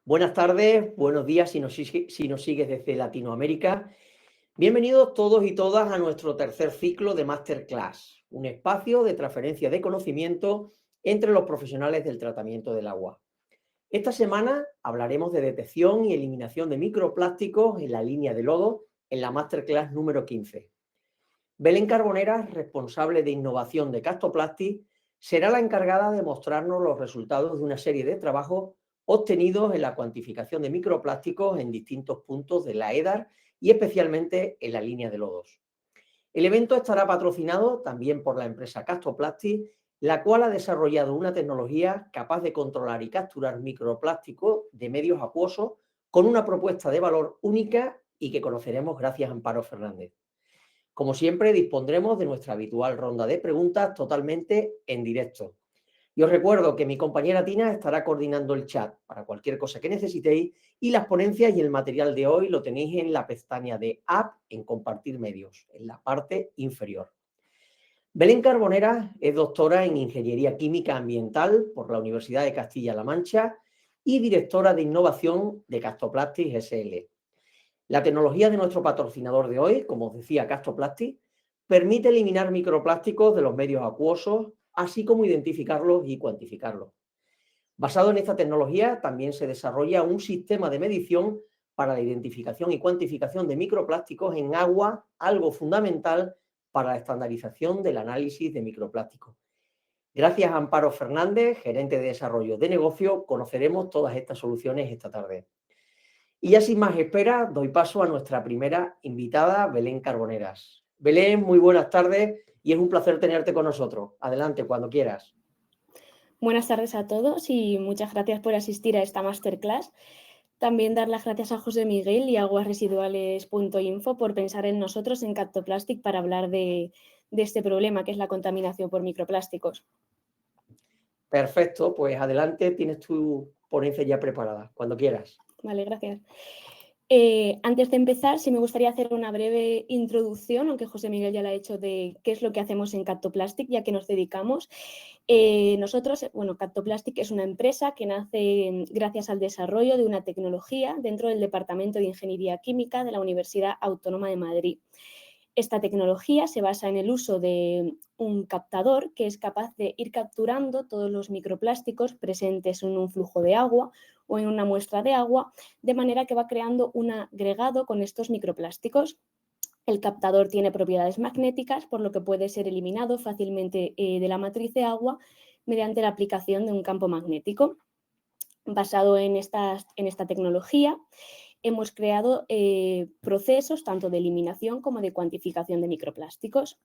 Buenas tardes, buenos días si nos sigues desde Latinoamérica. Bienvenidos todos y todas a nuestro tercer ciclo de Masterclass, un espacio de transferencia de conocimiento entre los profesionales del tratamiento del agua. Esta semana hablaremos de detección y eliminación de microplásticos en la línea de lodo en la Masterclass número 15. Belén Carbonera, responsable de innovación de Castoplastic, será la encargada de mostrarnos los resultados de una serie de trabajos obtenidos en la cuantificación de microplásticos en distintos puntos de la EDAR y especialmente en la línea de lodos. El evento estará patrocinado también por la empresa Castoplastic, la cual ha desarrollado una tecnología capaz de controlar y capturar microplásticos de medios acuosos con una propuesta de valor única y que conoceremos gracias a Amparo Fernández. Como siempre, dispondremos de nuestra habitual ronda de preguntas totalmente en directo. Y os recuerdo que mi compañera Tina estará coordinando el chat para cualquier cosa que necesitéis y las ponencias y el material de hoy lo tenéis en la pestaña de App en Compartir Medios, en la parte inferior. Belén Carbonera es doctora en Ingeniería Química Ambiental por la Universidad de Castilla-La Mancha y directora de innovación de Castoplastic SL. La tecnología de nuestro patrocinador de hoy, como os decía, Castoplastic, permite eliminar microplásticos de los medios acuosos, así como identificarlos y cuantificarlos. Basado en esta tecnología, también se desarrolla un sistema de medición para la identificación y cuantificación de microplásticos en agua, algo fundamental para la estandarización del análisis de microplásticos. Gracias a Amparo Fernández, gerente de desarrollo de negocio, conoceremos todas estas soluciones esta tarde. Y ya sin más espera, doy paso a nuestra primera invitada, Belén Carboneras. Belén, muy buenas tardes y es un placer tenerte con nosotros. Adelante, cuando quieras. Buenas tardes a todos y muchas gracias por asistir a esta masterclass. También dar las gracias a José Miguel y aguasresiduales.info por pensar en nosotros en Castoplastic para hablar de este problema que es la contaminación por microplásticos. Perfecto, pues adelante, tienes tu ponencia ya preparada, cuando quieras. Vale, gracias. Antes de empezar, sí me gustaría hacer una breve introducción, aunque José Miguel ya la ha hecho, de qué es lo que hacemos en Castoplastic, ya que nos dedicamos. Nosotros, Castoplastic es una empresa que nace gracias al desarrollo de una tecnología dentro del Departamento de Ingeniería Química de la Universidad Autónoma de Madrid. Esta tecnología se basa en el uso de un captador que es capaz de ir capturando todos los microplásticos presentes en un flujo de agua o en una muestra de agua, de manera que va creando un agregado con estos microplásticos. El captador tiene propiedades magnéticas, por lo que puede ser eliminado fácilmente de la matriz de agua mediante la aplicación de un campo magnético. Basado en esta tecnología, hemos creado procesos tanto de eliminación como de cuantificación de microplásticos.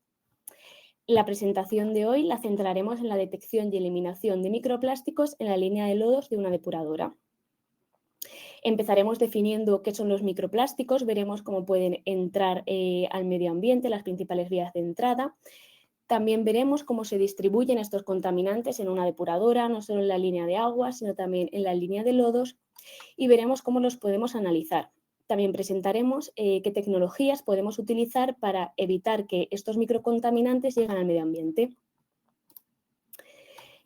La presentación de hoy la centraremos en la detección y eliminación de microplásticos en la línea de lodos de una depuradora. Empezaremos definiendo qué son los microplásticos, veremos cómo pueden entrar al medio ambiente, las principales vías de entrada. También veremos cómo se distribuyen estos contaminantes en una depuradora, no solo en la línea de agua, sino también en la línea de lodos, y veremos cómo los podemos analizar. También presentaremos qué tecnologías podemos utilizar para evitar que estos microcontaminantes lleguen al medio ambiente.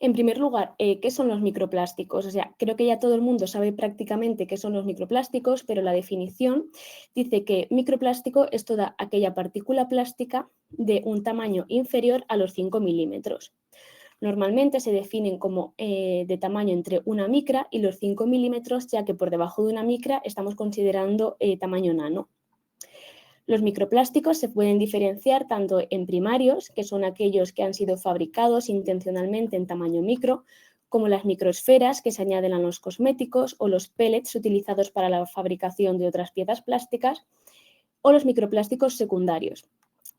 En primer lugar, ¿qué son los microplásticos? O sea, creo que ya todo el mundo sabe prácticamente qué son los microplásticos, pero la definición dice que microplástico es toda aquella partícula plástica de un tamaño inferior a los 5 milímetros. Normalmente se definen como de tamaño entre 1 micra y los 5 milímetros, ya que por debajo de 1 micra estamos considerando tamaño nano. Los microplásticos se pueden diferenciar tanto en primarios, que son aquellos que han sido fabricados intencionalmente en tamaño micro, como las microesferas que se añaden a los cosméticos o los pellets utilizados para la fabricación de otras piezas plásticas, o los microplásticos secundarios,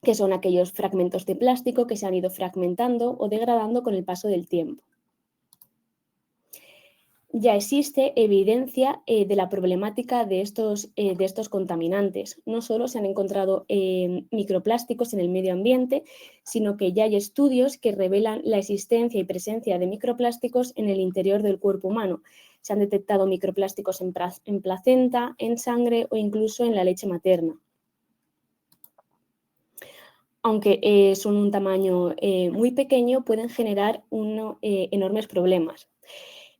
que son aquellos fragmentos de plástico que se han ido fragmentando o degradando con el paso del tiempo. Ya existe evidencia de la problemática de estos contaminantes. No solo se han encontrado microplásticos en el medio ambiente, sino que ya hay estudios que revelan la existencia y presencia de microplásticos en el interior del cuerpo humano. Se han detectado microplásticos en placenta, en sangre o incluso en la leche materna. Aunque son un tamaño muy pequeño, pueden generar enormes problemas.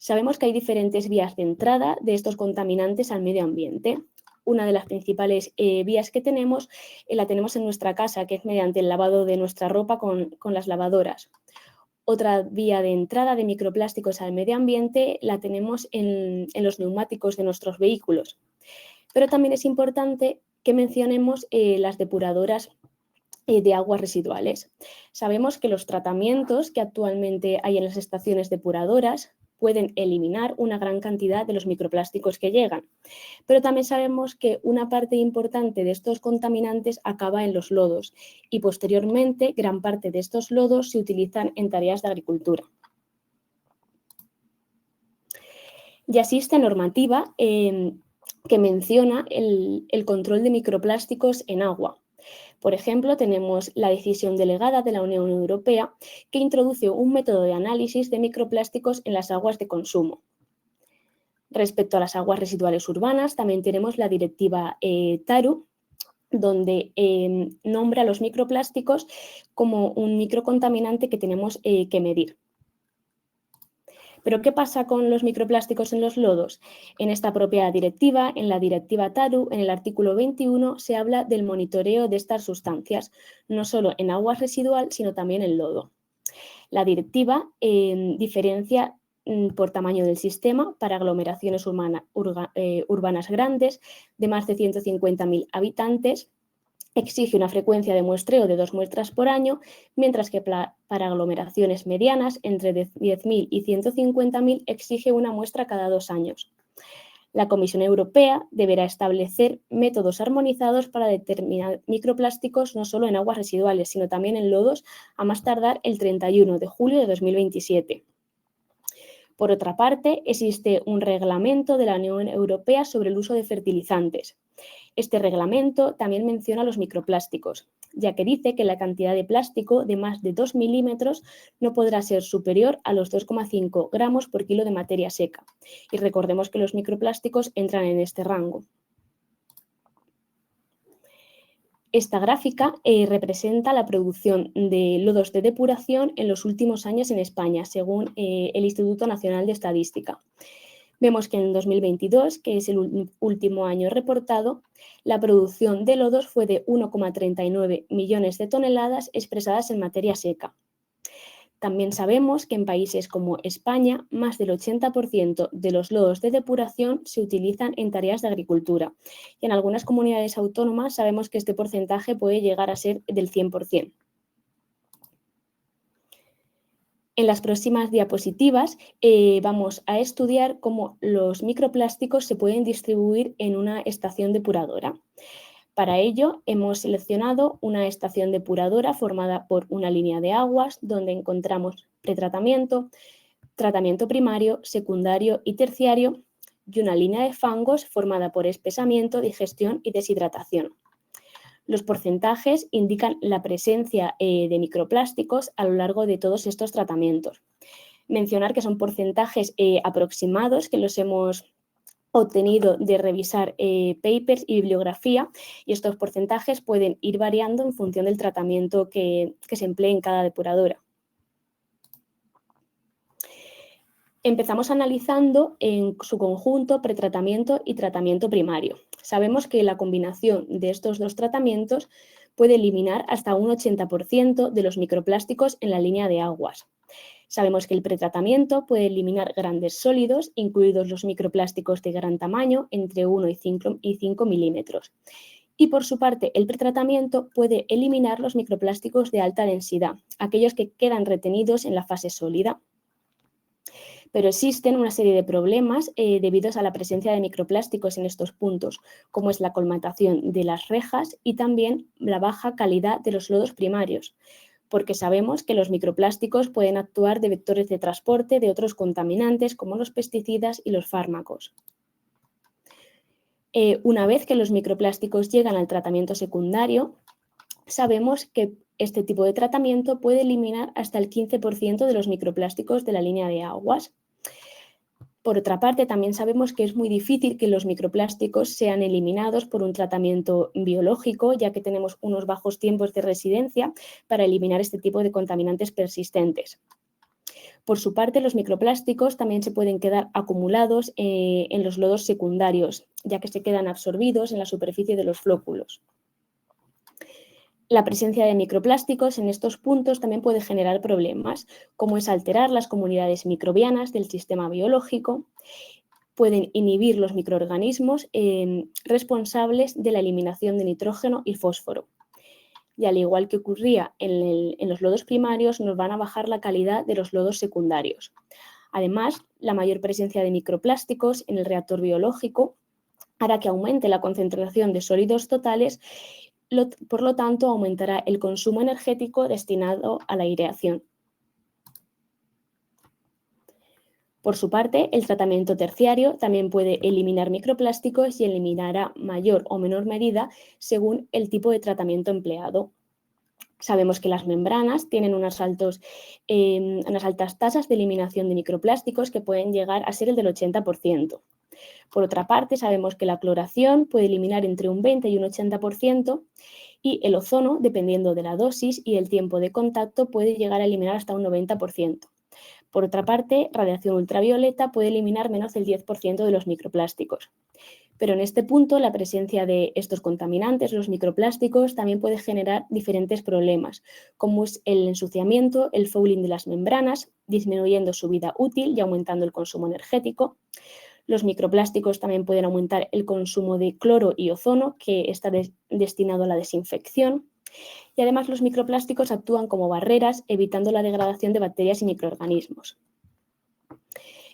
Sabemos que hay diferentes vías de entrada de estos contaminantes al medio ambiente. Una de las principales vías que tenemos, la tenemos en nuestra casa, que es mediante el lavado de nuestra ropa con las lavadoras. Otra vía de entrada de microplásticos al medio ambiente la tenemos en los neumáticos de nuestros vehículos. Pero también es importante que mencionemos las depuradoras de aguas residuales. Sabemos que los tratamientos que actualmente hay en las estaciones depuradoras pueden eliminar una gran cantidad de los microplásticos que llegan, pero también sabemos que una parte importante de estos contaminantes acaba en los lodos y posteriormente gran parte de estos lodos se utilizan en tareas de agricultura. Ya existe normativa que menciona el control de microplásticos en agua. Por ejemplo, tenemos la decisión delegada de la Unión Europea que introduce un método de análisis de microplásticos en las aguas de consumo. Respecto a las aguas residuales urbanas, también tenemos la directiva TARU, donde nombra los microplásticos como un microcontaminante que tenemos que medir. ¿Pero qué pasa con los microplásticos en los lodos? En esta propia directiva, en la directiva TARU, en el artículo 21, se habla del monitoreo de estas sustancias, no solo en aguas residual, sino también en lodo. La directiva diferencia por tamaño del sistema para aglomeraciones urbanas grandes de más de 150.000 habitantes. Exige una frecuencia de muestreo de 2 muestras por año, mientras que para aglomeraciones medianas, entre 10.000 y 150.000, exige una muestra cada 2 años. La Comisión Europea deberá establecer métodos armonizados para determinar microplásticos no solo en aguas residuales, sino también en lodos, a más tardar el 31 de julio de 2027. Por otra parte, existe un reglamento de la Unión Europea sobre el uso de fertilizantes. Este reglamento también menciona los microplásticos, ya que dice que la cantidad de plástico de más de 2 milímetros no podrá ser superior a los 2,5 gramos por kilo de materia seca. Y recordemos que los microplásticos entran en este rango. Esta gráfica representa la producción de lodos de depuración en los últimos años en España, según el Instituto Nacional de Estadística. Vemos que en 2022, que es el último año reportado, la producción de lodos fue de 1,39 millones de toneladas expresadas en materia seca. También sabemos que en países como España, más del 80% de los lodos de depuración se utilizan en tareas de agricultura. Y en algunas comunidades autónomas sabemos que este porcentaje puede llegar a ser del 100%. En las próximas diapositivas vamos a estudiar cómo los microplásticos se pueden distribuir en una estación depuradora. Para ello, hemos seleccionado una estación depuradora formada por una línea de aguas donde encontramos pretratamiento, tratamiento primario, secundario y terciario y una línea de fangos formada por espesamiento, digestión y deshidratación. Los porcentajes indican la presencia de microplásticos a lo largo de todos estos tratamientos. Mencionar que son porcentajes aproximados que los hemos obtenido de revisar papers y bibliografía, y estos porcentajes pueden ir variando en función del tratamiento que se emplee en cada depuradora. Empezamos analizando en su conjunto pretratamiento y tratamiento primario. Sabemos que la combinación de estos dos tratamientos puede eliminar hasta un 80% de los microplásticos en la línea de aguas. Sabemos que el pretratamiento puede eliminar grandes sólidos, incluidos los microplásticos de gran tamaño, entre 1 y 5 milímetros. Y por su parte, el pretratamiento puede eliminar los microplásticos de alta densidad, aquellos que quedan retenidos en la fase sólida. Pero existen una serie de problemas debidos a la presencia de microplásticos en estos puntos, como es la colmatación de las rejas y también la baja calidad de los lodos primarios, porque sabemos que los microplásticos pueden actuar de vectores de transporte de otros contaminantes como los pesticidas y los fármacos. Una vez que los microplásticos llegan al tratamiento secundario, sabemos que este tipo de tratamiento puede eliminar hasta el 15% de los microplásticos de la línea de aguas. Por otra parte, también sabemos que es muy difícil que los microplásticos sean eliminados por un tratamiento biológico, ya que tenemos unos bajos tiempos de residencia para eliminar este tipo de contaminantes persistentes. Por su parte, los microplásticos también se pueden quedar acumulados en los lodos secundarios, ya que se quedan absorbidos en la superficie de los flóculos. La presencia de microplásticos en estos puntos también puede generar problemas, como es alterar las comunidades microbianas del sistema biológico, pueden inhibir los microorganismos responsables de la eliminación de nitrógeno y fósforo. Y al igual que ocurría en los lodos primarios, nos van a bajar la calidad de los lodos secundarios. Además, la mayor presencia de microplásticos en el reactor biológico hará que aumente la concentración de sólidos totales, por lo tanto, aumentará el consumo energético destinado a la aireación. Por su parte, el tratamiento terciario también puede eliminar microplásticos y eliminará mayor o menor medida según el tipo de tratamiento empleado. Sabemos que las membranas tienen unas altas tasas de eliminación de microplásticos que pueden llegar a ser el del 80%. Por otra parte, sabemos que la cloración puede eliminar entre un 20 y un 80% y el ozono, dependiendo de la dosis y el tiempo de contacto, puede llegar a eliminar hasta un 90%. Por otra parte, radiación ultravioleta puede eliminar menos del 10% de los microplásticos. Pero en este punto, la presencia de estos contaminantes, los microplásticos, también puede generar diferentes problemas, como es el ensuciamiento, el fouling de las membranas, disminuyendo su vida útil y aumentando el consumo energético. Los microplásticos también pueden aumentar el consumo de cloro y ozono, que está destinado a la desinfección. Y además los microplásticos actúan como barreras, evitando la degradación de bacterias y microorganismos.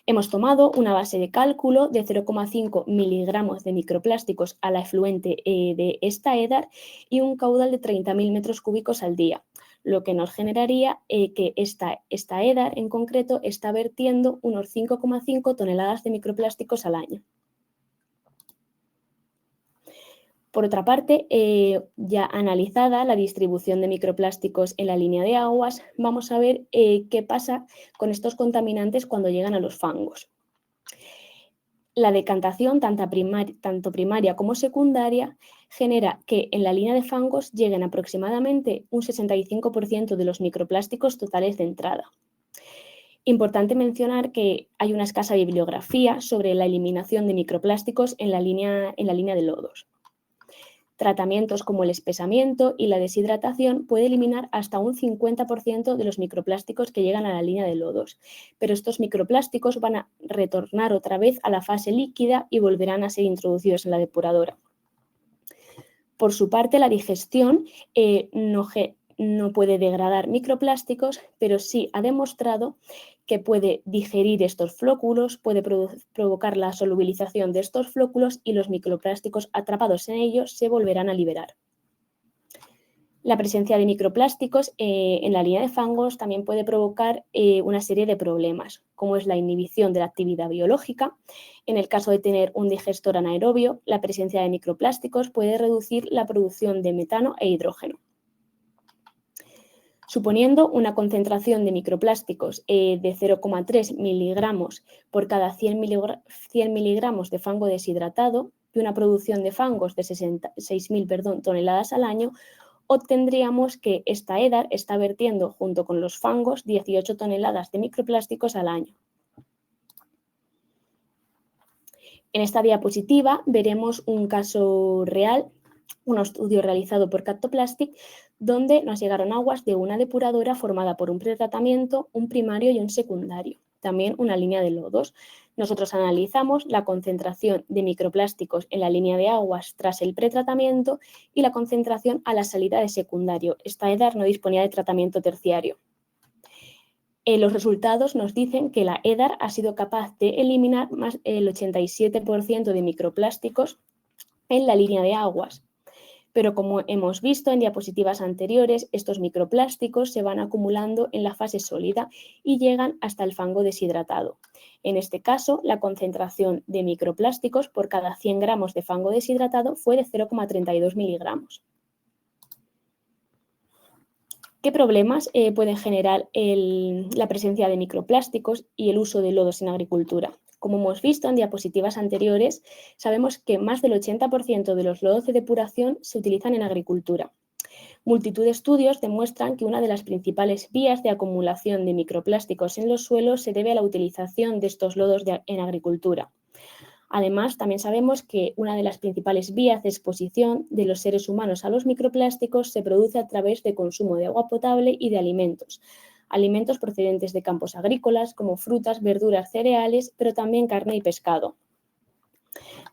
Hemos tomado una base de cálculo de 0,5 miligramos de microplásticos al afluente de esta EDAR y un caudal de 30.000 metros cúbicos al día, lo que nos generaría que esta EDAR en concreto está vertiendo unos 5,5 toneladas de microplásticos al año. Por otra parte, ya analizada la distribución de microplásticos en la línea de aguas, vamos a ver qué pasa con estos contaminantes cuando llegan a los fangos. La decantación, tanto primaria como secundaria, genera que en la línea de fangos lleguen aproximadamente un 65% de los microplásticos totales de entrada. Importante mencionar que hay una escasa bibliografía sobre la eliminación de microplásticos en la línea de lodos. Tratamientos como el espesamiento y la deshidratación puede eliminar hasta un 50% de los microplásticos que llegan a la línea de lodos, pero estos microplásticos van a retornar otra vez a la fase líquida y volverán a ser introducidos en la depuradora. Por su parte, la digestión no puede degradar microplásticos, pero sí ha demostrado que puede digerir estos flóculos, puede provocar la solubilización de estos flóculos y los microplásticos atrapados en ellos se volverán a liberar. La presencia de microplásticos en la línea de fangos también puede provocar una serie de problemas, como es la inhibición de la actividad biológica. En el caso de tener un digestor anaerobio, la presencia de microplásticos puede reducir la producción de metano e hidrógeno. Suponiendo una concentración de microplásticos de 0,3 miligramos por cada 100 miligramos de fango deshidratado y una producción de fangos de 6.000 toneladas al año, obtendríamos que esta EDAR está vertiendo junto con los fangos 18 toneladas de microplásticos al año. En esta diapositiva veremos un caso real, un estudio realizado por Cat2Plastic, donde nos llegaron aguas de una depuradora formada por un pretratamiento, un primario y un secundario, también una línea de lodos. Nosotros analizamos la concentración de microplásticos en la línea de aguas tras el pretratamiento y la concentración a la salida de secundario. Esta EDAR no disponía de tratamiento terciario. Los resultados nos dicen que la EDAR ha sido capaz de eliminar más el 87% de microplásticos en la línea de aguas. Pero como hemos visto en diapositivas anteriores, estos microplásticos se van acumulando en la fase sólida y llegan hasta el fango deshidratado. En este caso, la concentración de microplásticos por cada 100 gramos de fango deshidratado fue de 0,32 miligramos. ¿Qué problemas pueden generar la presencia de microplásticos y el uso de lodos en agricultura? Como hemos visto en diapositivas anteriores, sabemos que más del 80% de los lodos de depuración se utilizan en agricultura. Multitud de estudios demuestran que una de las principales vías de acumulación de microplásticos en los suelos se debe a la utilización de estos lodos en agricultura. Además, también sabemos que una de las principales vías de exposición de los seres humanos a los microplásticos se produce a través de consumo de agua potable y de alimentos procedentes de campos agrícolas como frutas, verduras, cereales, pero también carne y pescado.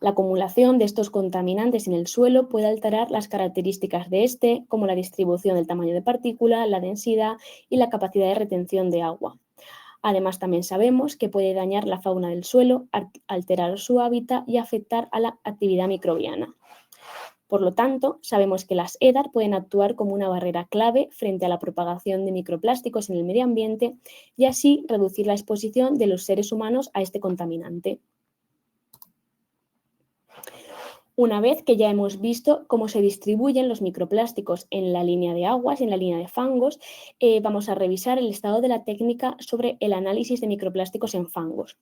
La acumulación de estos contaminantes en el suelo puede alterar las características de este, como la distribución del tamaño de partícula, la densidad y la capacidad de retención de agua. Además, también sabemos que puede dañar la fauna del suelo, alterar su hábitat y afectar a la actividad microbiana. Por lo tanto, sabemos que las EDAR pueden actuar como una barrera clave frente a la propagación de microplásticos en el medio ambiente y así reducir la exposición de los seres humanos a este contaminante. Una vez que ya hemos visto cómo se distribuyen los microplásticos en la línea de aguas y en la línea de fangos, vamos a revisar el estado de la técnica sobre el análisis de microplásticos en fangos.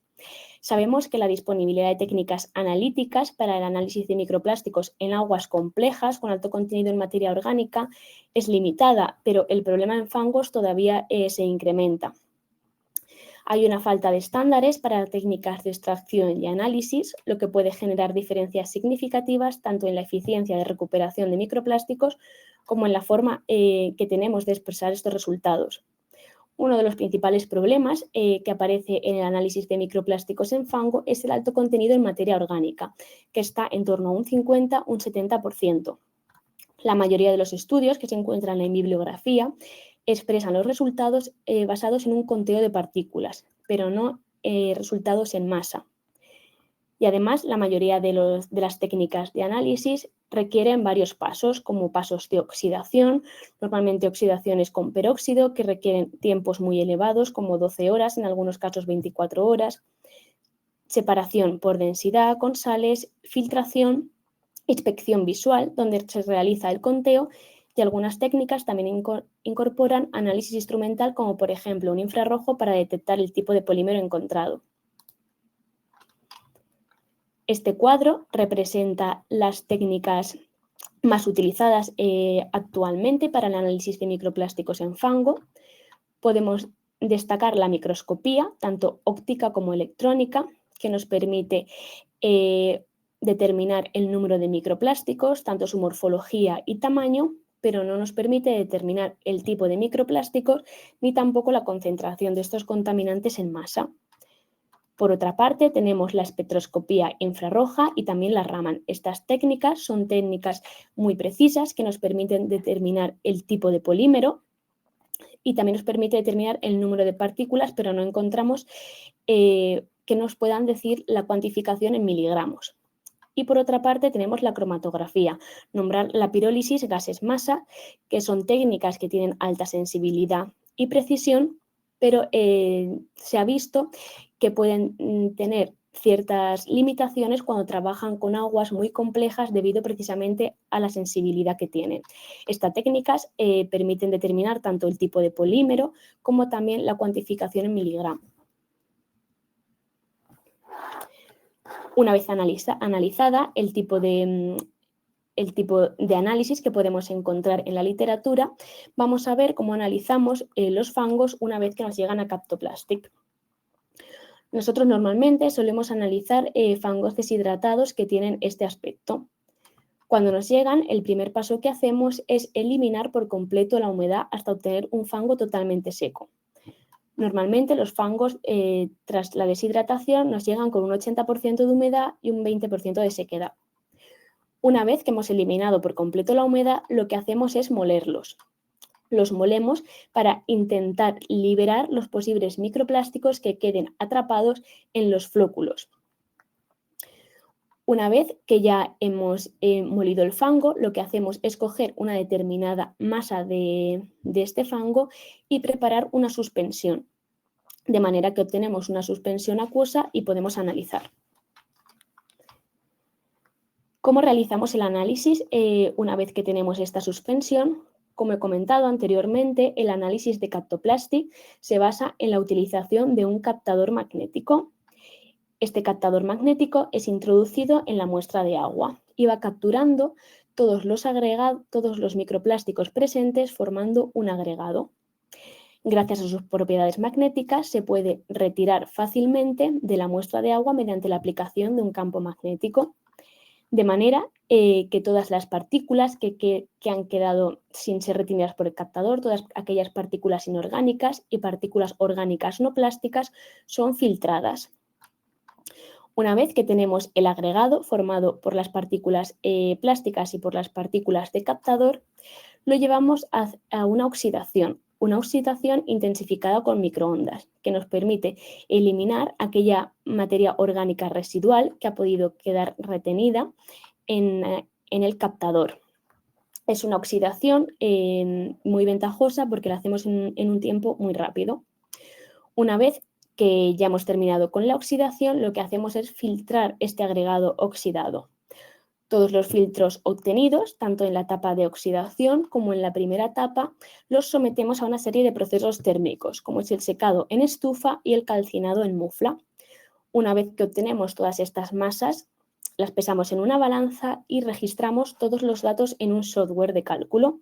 Sabemos que la disponibilidad de técnicas analíticas para el análisis de microplásticos en aguas complejas con alto contenido en materia orgánica es limitada, pero el problema en fangos todavía se incrementa. Hay una falta de estándares para técnicas de extracción y análisis, lo que puede generar diferencias significativas tanto en la eficiencia de recuperación de microplásticos como en la forma que tenemos de expresar estos resultados. Uno de los principales problemas que aparece en el análisis de microplásticos en fango es el alto contenido en materia orgánica, que está en torno a un 50 o un 70%. La mayoría de los estudios que se encuentran en bibliografía expresan los resultados basados en un conteo de partículas, pero no resultados en masa. Y además, la mayoría de las técnicas de análisis requieren varios pasos, como pasos de oxidación, normalmente oxidaciones con peróxido, que requieren tiempos muy elevados, como 12 horas, en algunos casos 24 horas, separación por densidad con sales, filtración, inspección visual, donde se realiza el conteo, y algunas técnicas también incorporan análisis instrumental, como por ejemplo un infrarrojo para detectar el tipo de polímero encontrado. Este cuadro representa las técnicas más utilizadas actualmente para el análisis de microplásticos en fango. Podemos destacar la microscopía, tanto óptica como electrónica, que nos permite determinar el número de microplásticos, tanto su morfología y tamaño, pero no nos permite determinar el tipo de microplásticos ni tampoco la concentración de estos contaminantes en masa. Por otra parte, tenemos la espectroscopía infrarroja y también la Raman. Estas técnicas son técnicas muy precisas que nos permiten determinar el tipo de polímero y también nos permite determinar el número de partículas, pero no encontramos que nos puedan decir la cuantificación en miligramos. Y por otra parte tenemos la cromatografía, nombrar la pirólisis, gases masa, que son técnicas que tienen alta sensibilidad y precisión, pero se ha visto que pueden tener ciertas limitaciones cuando trabajan con aguas muy complejas debido precisamente a la sensibilidad que tienen. Estas técnicas permiten determinar tanto el tipo de polímero como también la cuantificación en miligramos. Una vez analizada el tipo de análisis que podemos encontrar en la literatura, vamos a ver cómo analizamos los fangos una vez que nos llegan a Captoplastic. Nosotros normalmente solemos analizar fangos deshidratados que tienen este aspecto. Cuando nos llegan, el primer paso que hacemos es eliminar por completo la humedad hasta obtener un fango totalmente seco. Normalmente los fangos, tras la deshidratación, nos llegan con un 80% de humedad y un 20% de sequedad. Una vez que hemos eliminado por completo la humedad, lo que hacemos es molerlos. Los molemos para intentar liberar los posibles microplásticos que queden atrapados en los flóculos. Una vez que ya hemos molido el fango, lo que hacemos es coger una determinada masa de este fango y preparar una suspensión, de manera que obtenemos una suspensión acuosa y podemos analizar. ¿Cómo realizamos el análisis una vez que tenemos esta suspensión? Como he comentado anteriormente, el análisis de Captoplastic se basa en la utilización de un captador magnético. Este captador magnético es introducido en la muestra de agua y va capturando todos los microplásticos presentes formando un agregado. Gracias a sus propiedades magnéticas se puede retirar fácilmente de la muestra de agua mediante la aplicación de un campo magnético, de manera que todas las partículas que han quedado sin ser retenidas por el captador, todas aquellas partículas inorgánicas y partículas orgánicas no plásticas, son filtradas. Una vez que tenemos el agregado formado por las partículas plásticas y por las partículas de captador, lo llevamos a una oxidación intensificada con microondas, que nos permite eliminar aquella materia orgánica residual que ha podido quedar retenida en el captador. Es una oxidación muy ventajosa porque la hacemos en un tiempo muy rápido. Una vez que ya hemos terminado con la oxidación, lo que hacemos es filtrar este agregado oxidado. Todos los filtros obtenidos, tanto en la etapa de oxidación como en la primera etapa, los sometemos a una serie de procesos térmicos, como es el secado en estufa y el calcinado en mufla. Una vez que obtenemos todas estas masas, las pesamos en una balanza y registramos todos los datos en un software de cálculo.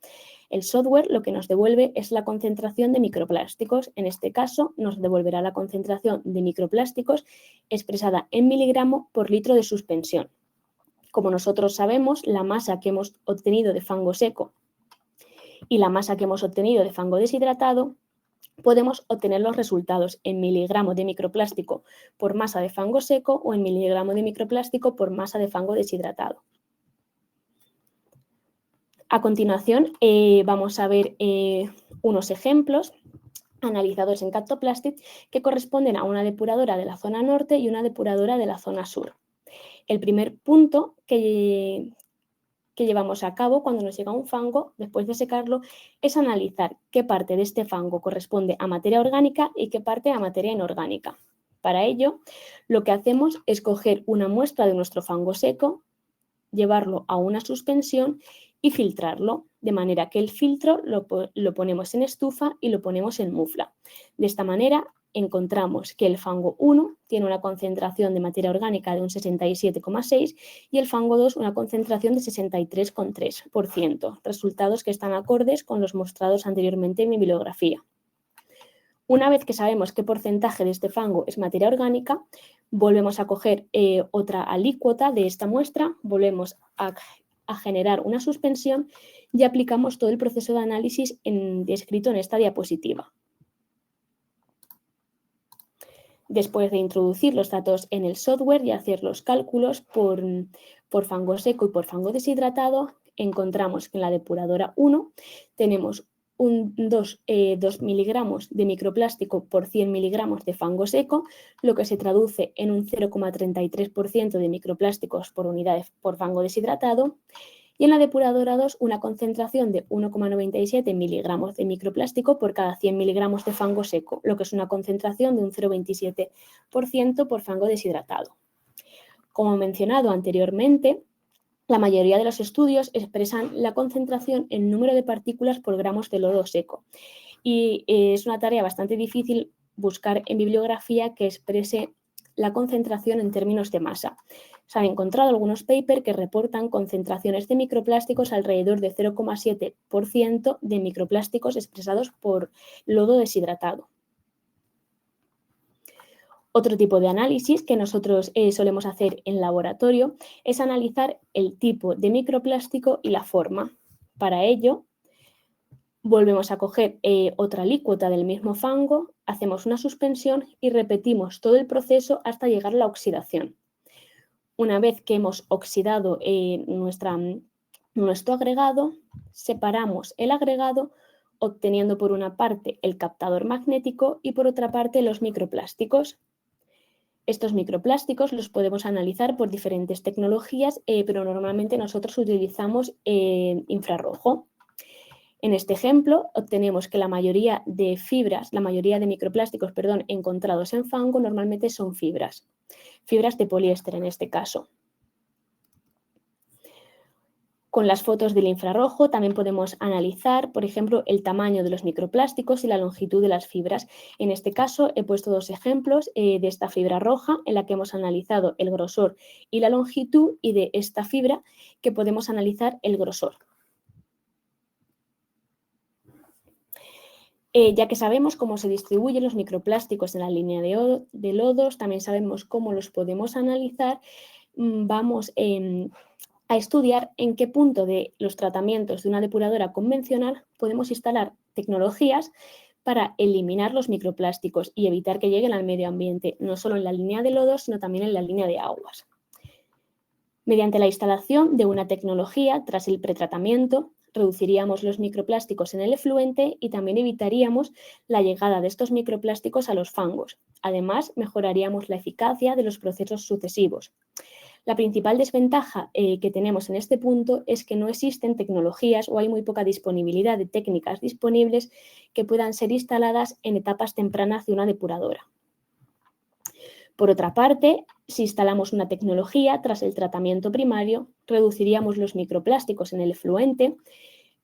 El software lo que nos devuelve es la concentración de microplásticos. En este caso, nos devolverá la concentración de microplásticos expresada en miligramo por litro de suspensión. Como nosotros sabemos, la masa que hemos obtenido de fango seco y la masa que hemos obtenido de fango deshidratado, podemos obtener los resultados en miligramos de microplástico por masa de fango seco o en miligramo de microplástico por masa de fango deshidratado. A continuación, vamos a ver unos ejemplos analizados en CaptoPlastic que corresponden a una depuradora de la zona norte y una depuradora de la zona sur. El primer punto que llevamos a cabo cuando nos llega un fango, después de secarlo, es analizar qué parte de este fango corresponde a materia orgánica y qué parte a materia inorgánica. Para ello, lo que hacemos es coger una muestra de nuestro fango seco, llevarlo a una suspensión y filtrarlo, de manera que el filtro lo ponemos en estufa y lo ponemos en mufla. De esta manera encontramos que el fango 1 tiene una concentración de materia orgánica de un 67,6 y el fango 2 una concentración de 63,3%, resultados que están acordes con los mostrados anteriormente en mi bibliografía. Una vez que sabemos qué porcentaje de este fango es materia orgánica, volvemos a coger otra alícuota de esta muestra, volvemos a generar una suspensión y aplicamos todo el proceso de análisis descrito en esta diapositiva. Después de introducir los datos en el software y hacer los cálculos por fango seco y por fango deshidratado, encontramos que en la depuradora 1 tenemos 2 miligramos de microplástico por 100 miligramos de fango seco, lo que se traduce en un 0,33% de microplásticos por unidad por fango deshidratado. Y en la depuradora 2 una concentración de 1,97 miligramos de microplástico por cada 100 miligramos de fango seco, lo que es una concentración de un 0,27% por fango deshidratado. Como mencionado anteriormente, la mayoría de los estudios expresan la concentración en número de partículas por gramos de lodo seco. Y es una tarea bastante difícil buscar en bibliografía que exprese la concentración en términos de masa. Se han encontrado algunos papers que reportan concentraciones de microplásticos alrededor de 0,7% de microplásticos expresados por lodo deshidratado. Otro tipo de análisis que nosotros solemos hacer en laboratorio es analizar el tipo de microplástico y la forma. Para ello, volvemos a coger otra alícuota del mismo fango, hacemos una suspensión y repetimos todo el proceso hasta llegar a la oxidación. Una vez que hemos oxidado nuestro agregado, separamos el agregado obteniendo por una parte el captador magnético y por otra parte los microplásticos. Estos microplásticos los podemos analizar por diferentes tecnologías, pero normalmente nosotros utilizamos infrarrojo. En este ejemplo obtenemos que la mayoría de microplásticos, encontrados en fango normalmente son fibras de poliéster en este caso. Con las fotos del infrarrojo también podemos analizar, por ejemplo, el tamaño de los microplásticos y la longitud de las fibras. En este caso he puesto dos ejemplos de esta fibra roja en la que hemos analizado el grosor y la longitud, y de esta fibra que podemos analizar el grosor. Ya que sabemos cómo se distribuyen los microplásticos en la línea de lodos, también sabemos cómo los podemos analizar, vamos a estudiar en qué punto de los tratamientos de una depuradora convencional podemos instalar tecnologías para eliminar los microplásticos y evitar que lleguen al medio ambiente, no solo en la línea de lodos, sino también en la línea de aguas. Mediante la instalación de una tecnología tras el pretratamiento, reduciríamos los microplásticos en el efluente y también evitaríamos la llegada de estos microplásticos a los fangos. Además, mejoraríamos la eficacia de los procesos sucesivos. La principal desventaja que tenemos en este punto es que no existen tecnologías o hay muy poca disponibilidad de técnicas disponibles que puedan ser instaladas en etapas tempranas de una depuradora. Por otra parte, si instalamos una tecnología tras el tratamiento primario, reduciríamos los microplásticos en el efluente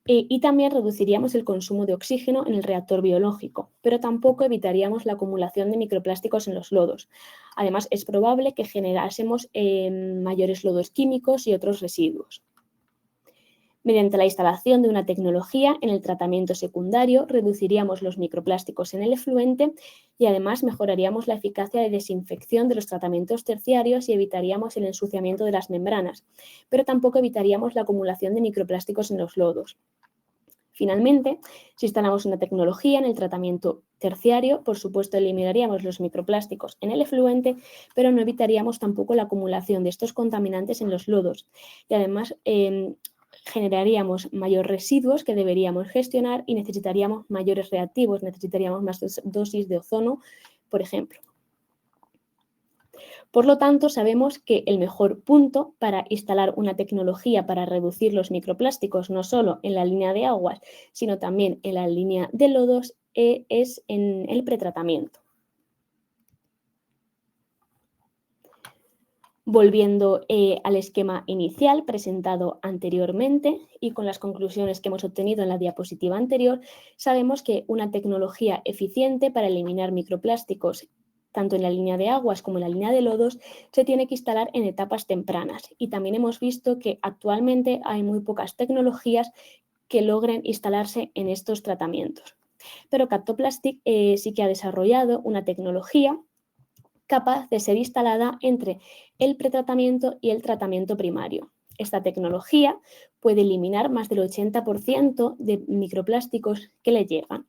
y también reduciríamos el consumo de oxígeno en el reactor biológico, pero tampoco evitaríamos la acumulación de microplásticos en los lodos. Además, es probable que generásemos mayores lodos químicos y otros residuos. Mediante la instalación de una tecnología en el tratamiento secundario, reduciríamos los microplásticos en el efluente y además mejoraríamos la eficacia de desinfección de los tratamientos terciarios y evitaríamos el ensuciamiento de las membranas, pero tampoco evitaríamos la acumulación de microplásticos en los lodos. Finalmente, si instalamos una tecnología en el tratamiento terciario, por supuesto eliminaríamos los microplásticos en el efluente, pero no evitaríamos tampoco la acumulación de estos contaminantes en los lodos y además generaríamos mayores residuos que deberíamos gestionar y necesitaríamos mayores reactivos, necesitaríamos más dosis de ozono, por ejemplo. Por lo tanto, sabemos que el mejor punto para instalar una tecnología para reducir los microplásticos, no solo en la línea de aguas, sino también en la línea de lodos, es en el pretratamiento. Volviendo al esquema inicial presentado anteriormente y con las conclusiones que hemos obtenido en la diapositiva anterior, sabemos que una tecnología eficiente para eliminar microplásticos tanto en la línea de aguas como en la línea de lodos, se tiene que instalar en etapas tempranas. Y también hemos visto que actualmente hay muy pocas tecnologías que logren instalarse en estos tratamientos. Pero Captoplastic sí que ha desarrollado una tecnología capaz de ser instalada entre el pretratamiento y el tratamiento primario. Esta tecnología puede eliminar más del 80% de microplásticos que le llegan.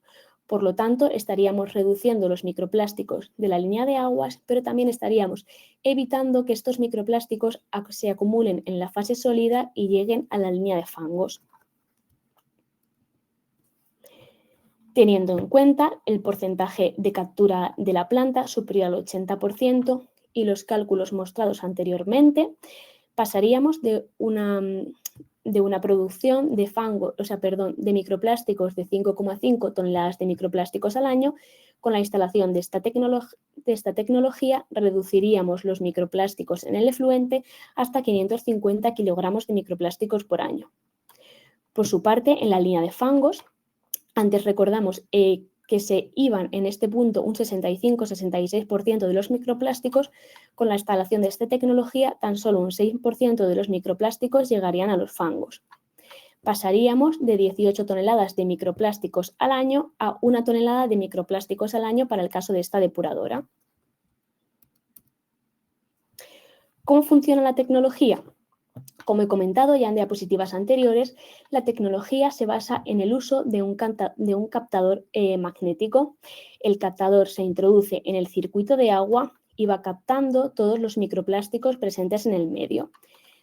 Por lo tanto, estaríamos reduciendo los microplásticos de la línea de aguas, pero también estaríamos evitando que estos microplásticos se acumulen en la fase sólida y lleguen a la línea de fangos. Teniendo en cuenta el porcentaje de captura de la planta superior al 80% y los cálculos mostrados anteriormente, pasaríamos de una producción de microplásticos de 5,5 toneladas de microplásticos al año. Con la instalación de esta tecnología reduciríamos los microplásticos en el efluente hasta 550 kilogramos de microplásticos por año. Por su parte, en la línea de fangos, antes recordamos que se iban en este punto un 65-66% de los microplásticos. Con la instalación de esta tecnología, tan solo un 6% de los microplásticos llegarían a los fangos. Pasaríamos de 18 toneladas de microplásticos al año a 1 tonelada de microplásticos al año para el caso de esta depuradora. ¿Cómo funciona la tecnología? Como he comentado ya en diapositivas anteriores, la tecnología se basa en el uso de un captador magnético. El captador se introduce en el circuito de agua y va captando todos los microplásticos presentes en el medio,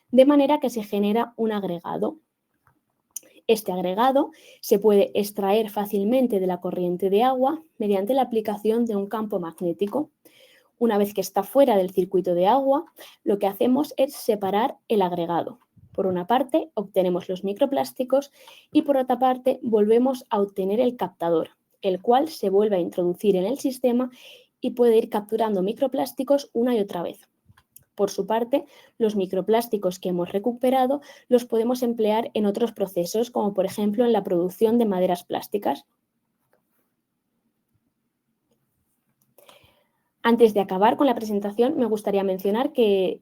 de manera que se genera un agregado. Este agregado se puede extraer fácilmente de la corriente de agua mediante la aplicación de un campo magnético. Una vez que está fuera del circuito de agua, lo que hacemos es separar el agregado. Por una parte, obtenemos los microplásticos y por otra parte, volvemos a obtener el captador, el cual se vuelve a introducir en el sistema y puede ir capturando microplásticos una y otra vez. Por su parte, los microplásticos que hemos recuperado los podemos emplear en otros procesos, como por ejemplo en la producción de maderas plásticas. Antes de acabar con la presentación, me gustaría mencionar que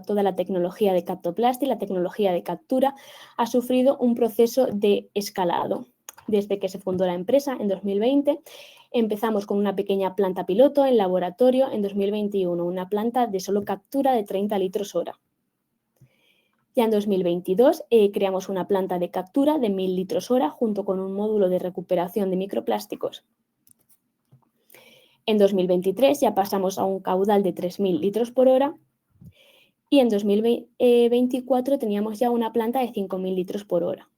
toda la tecnología de Captoplastic, la tecnología de captura, ha sufrido un proceso de escalado. Desde que se fundó la empresa en 2020, empezamos con una pequeña planta piloto en laboratorio en 2021, una planta de solo captura de 30 litros hora. Ya en 2022 creamos una planta de captura de 1000 litros hora junto con un módulo de recuperación de microplásticos. En 2023 ya pasamos a un caudal de 3000 litros por hora y en 2024 teníamos ya una planta de 5000 litros por hora.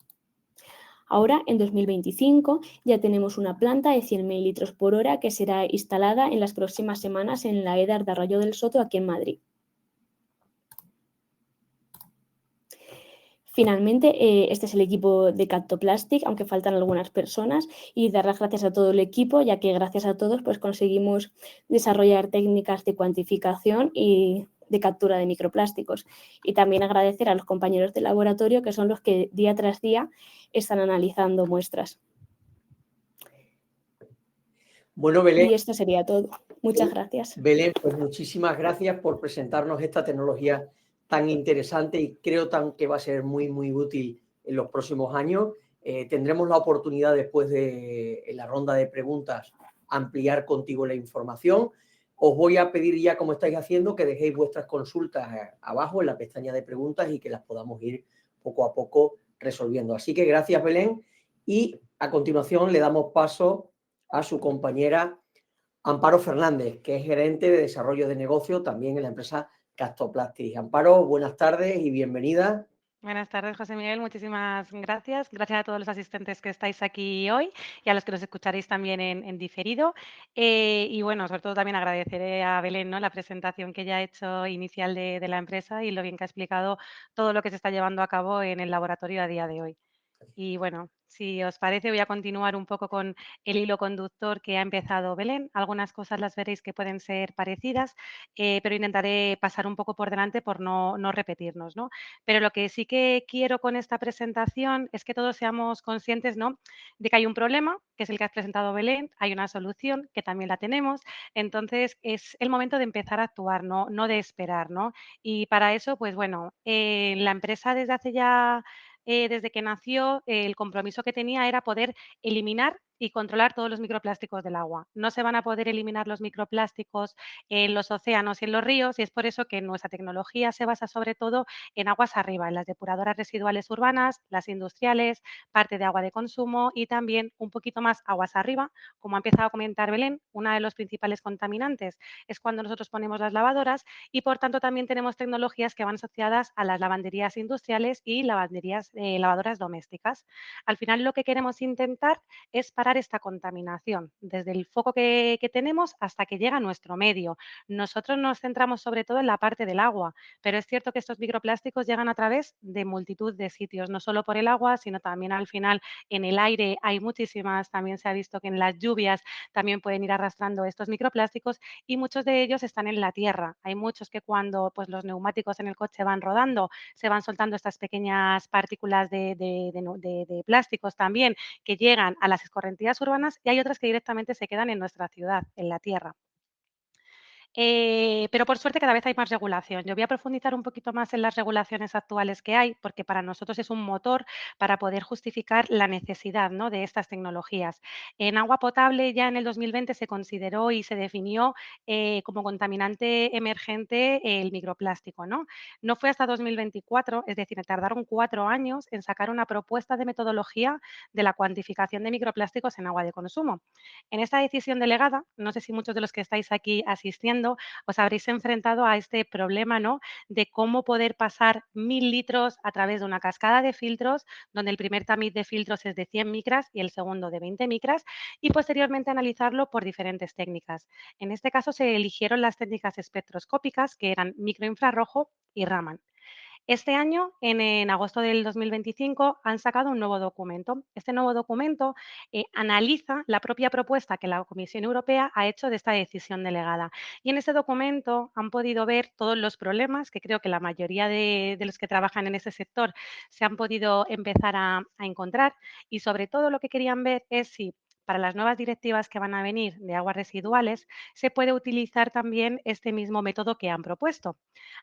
Ahora, en 2025, ya tenemos una planta de 100.000 litros por hora que será instalada en las próximas semanas en la EDAR de Arroyo del Soto, aquí en Madrid. Finalmente, este es el equipo de Captoplastic, aunque faltan algunas personas, y dar las gracias a todo el equipo, ya que gracias a todos pues, conseguimos desarrollar técnicas de cuantificación y de captura de microplásticos. Y también agradecer a los compañeros de laboratorio, que son los que día tras día están analizando muestras. Bueno, Belén. Y esto sería todo. Muchas gracias. Belén, pues muchísimas gracias por presentarnos esta tecnología tan interesante y creo que va a ser muy, muy útil en los próximos años. Tendremos la oportunidad después en la ronda de preguntas, ampliar contigo la información. Os voy a pedir ya, como estáis haciendo, que dejéis vuestras consultas abajo en la pestaña de preguntas y que las podamos ir poco a poco resolviendo. Así que gracias, Belén. Y a continuación le damos paso a su compañera Amparo Fernández, que es gerente de desarrollo de negocio también en la empresa Captoplastic. Amparo, buenas tardes y bienvenida. Buenas tardes, José Miguel. Muchísimas gracias. Gracias a todos los asistentes que estáis aquí hoy y a los que nos escucharéis también en diferido. Y bueno, sobre todo también agradeceré a Belén, ¿no?, la presentación que ya ha hecho inicial de la empresa y lo bien que ha explicado todo lo que se está llevando a cabo en el laboratorio a día de hoy. Y bueno, si os parece, voy a continuar un poco con el hilo conductor que ha empezado Belén. Algunas cosas las veréis que pueden ser parecidas, pero intentaré pasar un poco por delante por no repetirnos, ¿no? Pero lo que sí que quiero con esta presentación es que todos seamos conscientes, ¿no?, de que hay un problema, que es el que has presentado Belén, hay una solución, que también la tenemos. Entonces, es el momento de empezar a actuar, no de esperar, ¿no? Y para eso, pues bueno, la empresa desde que nació, el compromiso que tenía era poder eliminar y controlar todos los microplásticos del agua. No se van a poder eliminar los microplásticos en los océanos y en los ríos, y es por eso que nuestra tecnología se basa sobre todo en aguas arriba, en las depuradoras residuales urbanas, las industriales, parte de agua de consumo y también un poquito más aguas arriba. Como ha empezado a comentar Belén, uno de los principales contaminantes es cuando nosotros ponemos las lavadoras y por tanto también tenemos tecnologías que van asociadas a las lavanderías industriales y lavadoras domésticas. Al final lo que queremos intentar es parar esta contaminación desde el foco que tenemos hasta que llega a nuestro medio. Nosotros nos centramos sobre todo en la parte del agua, pero es cierto que estos microplásticos llegan a través de multitud de sitios, no solo por el agua, sino también al final en el aire hay muchísimas, también se ha visto que en las lluvias también pueden ir arrastrando estos microplásticos y muchos de ellos están en la tierra. Hay muchos que cuando pues, los neumáticos en el coche van rodando, se van soltando estas pequeñas partículas de plásticos también que llegan a las escorrentías urbanas y hay otras que directamente se quedan en nuestra ciudad, en la tierra. Pero por suerte cada vez hay más regulación. Yo voy a profundizar un poquito más en las regulaciones actuales que hay, porque para nosotros es un motor para poder justificar la necesidad, ¿no?, de estas tecnologías. En agua potable ya en el 2020 se consideró y se definió como contaminante emergente el microplástico, ¿no? No fue hasta 2024, es decir, tardaron 4 años en sacar una propuesta de metodología de la cuantificación de microplásticos en agua de consumo. En esta decisión delegada, no sé si muchos de los que estáis aquí asistiendo os habréis enfrentado a este problema, ¿no?, de cómo poder pasar 1000 litros a través de una cascada de filtros, donde el primer tamiz de filtros es de 100 micras y el segundo de 20 micras, y posteriormente analizarlo por diferentes técnicas. En este caso se eligieron las técnicas espectroscópicas, que eran microinfrarrojo y Raman. Este año, en agosto del 2025, han sacado un nuevo documento. Este nuevo documento analiza la propia propuesta que la Comisión Europea ha hecho de esta decisión delegada. Y en ese documento han podido ver todos los problemas que creo que la mayoría de los que trabajan en ese sector se han podido empezar a encontrar. Y sobre todo lo que querían ver es si para las nuevas directivas que van a venir de aguas residuales se puede utilizar también este mismo método que han propuesto.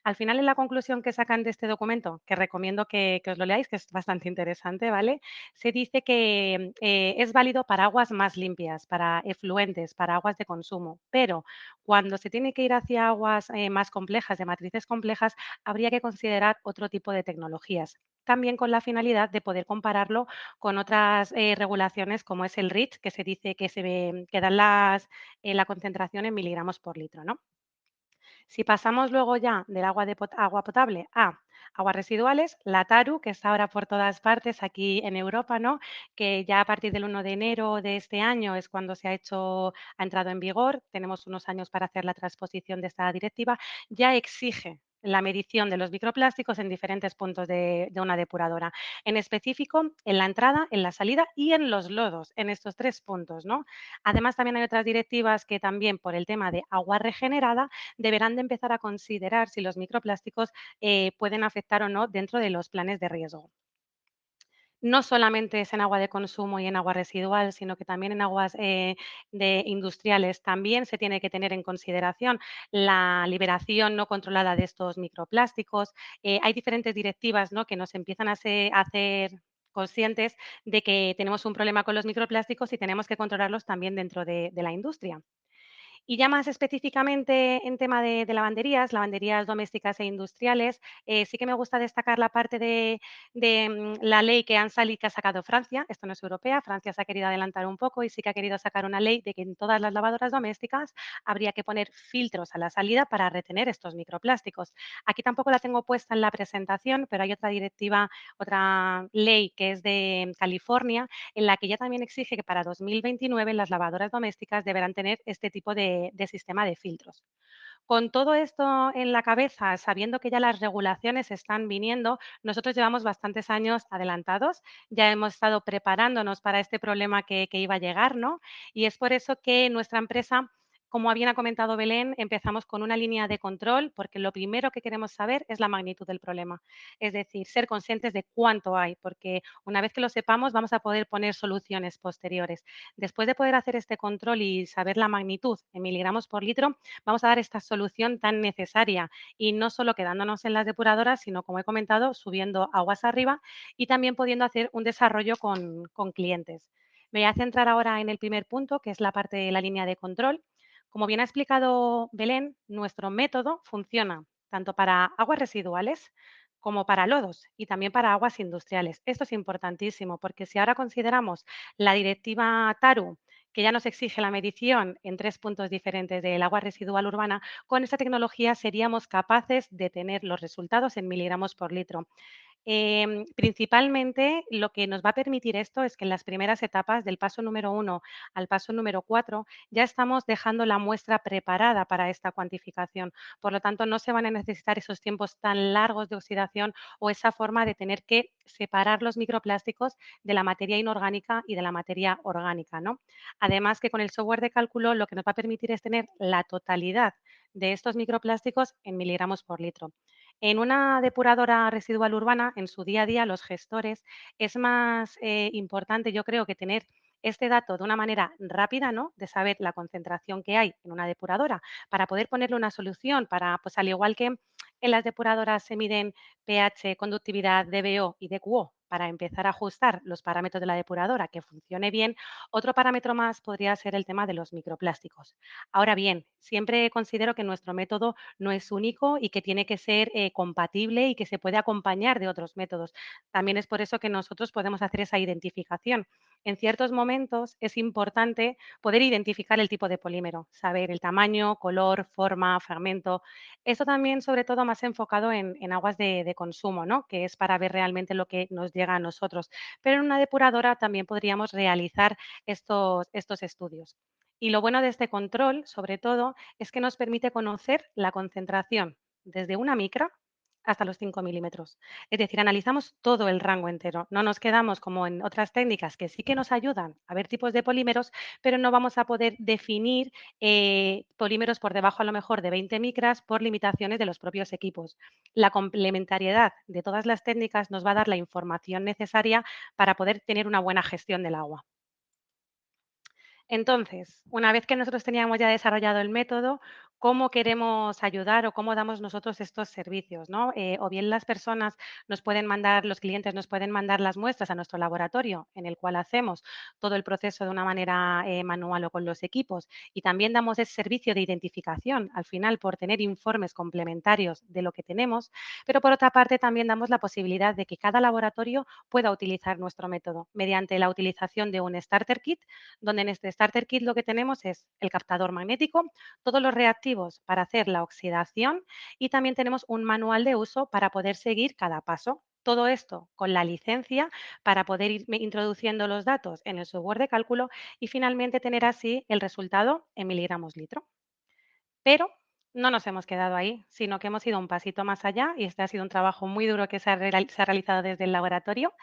Al final, en la conclusión que sacan de este documento, que recomiendo que os lo leáis, que es bastante interesante, ¿vale? Se dice que es válido para aguas más limpias, para efluentes, para aguas de consumo, pero cuando se tiene que ir hacia aguas más complejas, de matrices complejas, habría que considerar otro tipo de tecnologías. También con la finalidad de poder compararlo con otras regulaciones como es el REACH, que se dice que dan la concentración en miligramos por litro, ¿no? Si pasamos luego ya del agua, agua potable a aguas residuales, la TARU, que está ahora por todas partes aquí en Europa, ¿no? Que ya a partir del 1 de enero de este año es cuando ha entrado en vigor, tenemos unos años para hacer la transposición de esta directiva, ya exige la medición de los microplásticos en diferentes puntos de una depuradora. En específico, en la entrada, en la salida y en los lodos, en estos 3 puntos, ¿no? Además, también hay otras directivas que también por el tema de agua regenerada deberán de empezar a considerar si los microplásticos pueden afectar o no dentro de los planes de riesgo. No solamente es en agua de consumo y en agua residual, sino que también en aguas industriales también se tiene que tener en consideración la liberación no controlada de estos microplásticos. Hay diferentes directivas, ¿no?, que nos empiezan a hacer conscientes de que tenemos un problema con los microplásticos y tenemos que controlarlos también dentro de la industria. Y ya más específicamente en tema de lavanderías domésticas e industriales, sí que me gusta destacar la parte de la ley que ha sacado Francia. Esto no es europea, Francia se ha querido adelantar un poco y sí que ha querido sacar una ley de que en todas las lavadoras domésticas habría que poner filtros a la salida para retener estos microplásticos. Aquí tampoco la tengo puesta en la presentación, pero hay otra directiva, otra ley que es de California, en la que ya también exige que para 2029 las lavadoras domésticas deberán tener este tipo de sistema de filtros. Con todo esto en la cabeza, sabiendo que ya las regulaciones están viniendo, nosotros llevamos bastantes años adelantados, ya hemos estado preparándonos para este problema que iba a llegar, ¿no? Y es por eso que nuestra empresa, como bien ha comentado Belén, empezamos con una línea de control, porque lo primero que queremos saber es la magnitud del problema. Es decir, ser conscientes de cuánto hay, porque una vez que lo sepamos vamos a poder poner soluciones posteriores. Después de poder hacer este control y saber la magnitud en miligramos por litro, vamos a dar esta solución tan necesaria y no solo quedándonos en las depuradoras, sino, como he comentado, subiendo aguas arriba y también pudiendo hacer un desarrollo con clientes. Me voy a centrar ahora en el primer punto, que es la parte de la línea de control. Como bien ha explicado Belén, nuestro método funciona tanto para aguas residuales como para lodos y también para aguas industriales. Esto es importantísimo porque si ahora consideramos la directiva TARU, que ya nos exige la medición en 3 puntos diferentes del agua residual urbana, con esta tecnología seríamos capaces de tener los resultados en miligramos por litro. Principalmente, lo que nos va a permitir esto es que en las primeras etapas, del paso número 1 al paso número 4, ya estamos dejando la muestra preparada para esta cuantificación. Por lo tanto, no se van a necesitar esos tiempos tan largos de oxidación o esa forma de tener que separar los microplásticos de la materia inorgánica y de la materia orgánica, ¿no? Además, que con el software de cálculo lo que nos va a permitir es tener la totalidad de estos microplásticos en miligramos por litro. En una depuradora residual urbana, en su día a día, los gestores, es más importante, yo creo, que tener este dato de una manera rápida, ¿no?, de saber la concentración que hay en una depuradora, para poder ponerle una solución, para, pues al igual que en las depuradoras se miden pH, conductividad, DBO y DQO, para empezar a ajustar los parámetros de la depuradora que funcione bien, otro parámetro más podría ser el tema de los microplásticos. Ahora bien, siempre considero que nuestro método no es único y que tiene que ser compatible y que se puede acompañar de otros métodos. También es por eso que nosotros podemos hacer esa identificación. En ciertos momentos es importante poder identificar el tipo de polímero, saber el tamaño, color, forma, fragmento. Esto también, sobre todo, más enfocado en aguas de consumo, ¿no?, que es para ver realmente lo que nos llega a nosotros. Pero en una depuradora también podríamos realizar estos estudios. Y lo bueno de este control, sobre todo, es que nos permite conocer la concentración desde una micra hasta los 5 milímetros. Es decir, analizamos todo el rango entero. No nos quedamos como en otras técnicas que sí que nos ayudan a ver tipos de polímeros, pero no vamos a poder definir polímeros por debajo a lo mejor de 20 micras por limitaciones de los propios equipos. La complementariedad de todas las técnicas nos va a dar la información necesaria para poder tener una buena gestión del agua. Entonces, una vez que nosotros teníamos ya desarrollado el método, ¿cómo queremos ayudar o cómo damos nosotros estos servicios? ¿No? O bien las personas nos pueden mandar, los clientes nos pueden mandar las muestras a nuestro laboratorio, en el cual hacemos todo el proceso de una manera manual o con los equipos, y también damos ese servicio de identificación al final por tener informes complementarios de lo que tenemos, pero por otra parte también damos la posibilidad de que cada laboratorio pueda utilizar nuestro método mediante la utilización de un starter kit, donde en este starter kit lo que tenemos es el captador magnético, todos los reactivos para hacer la oxidación y también tenemos un manual de uso para poder seguir cada paso. Todo esto con la licencia para poder ir introduciendo los datos en el software de cálculo y finalmente tener así el resultado en miligramos litro. Pero no nos hemos quedado ahí, sino que hemos ido un pasito más allá y este ha sido un trabajo muy duro que se ha realizado desde el laboratorio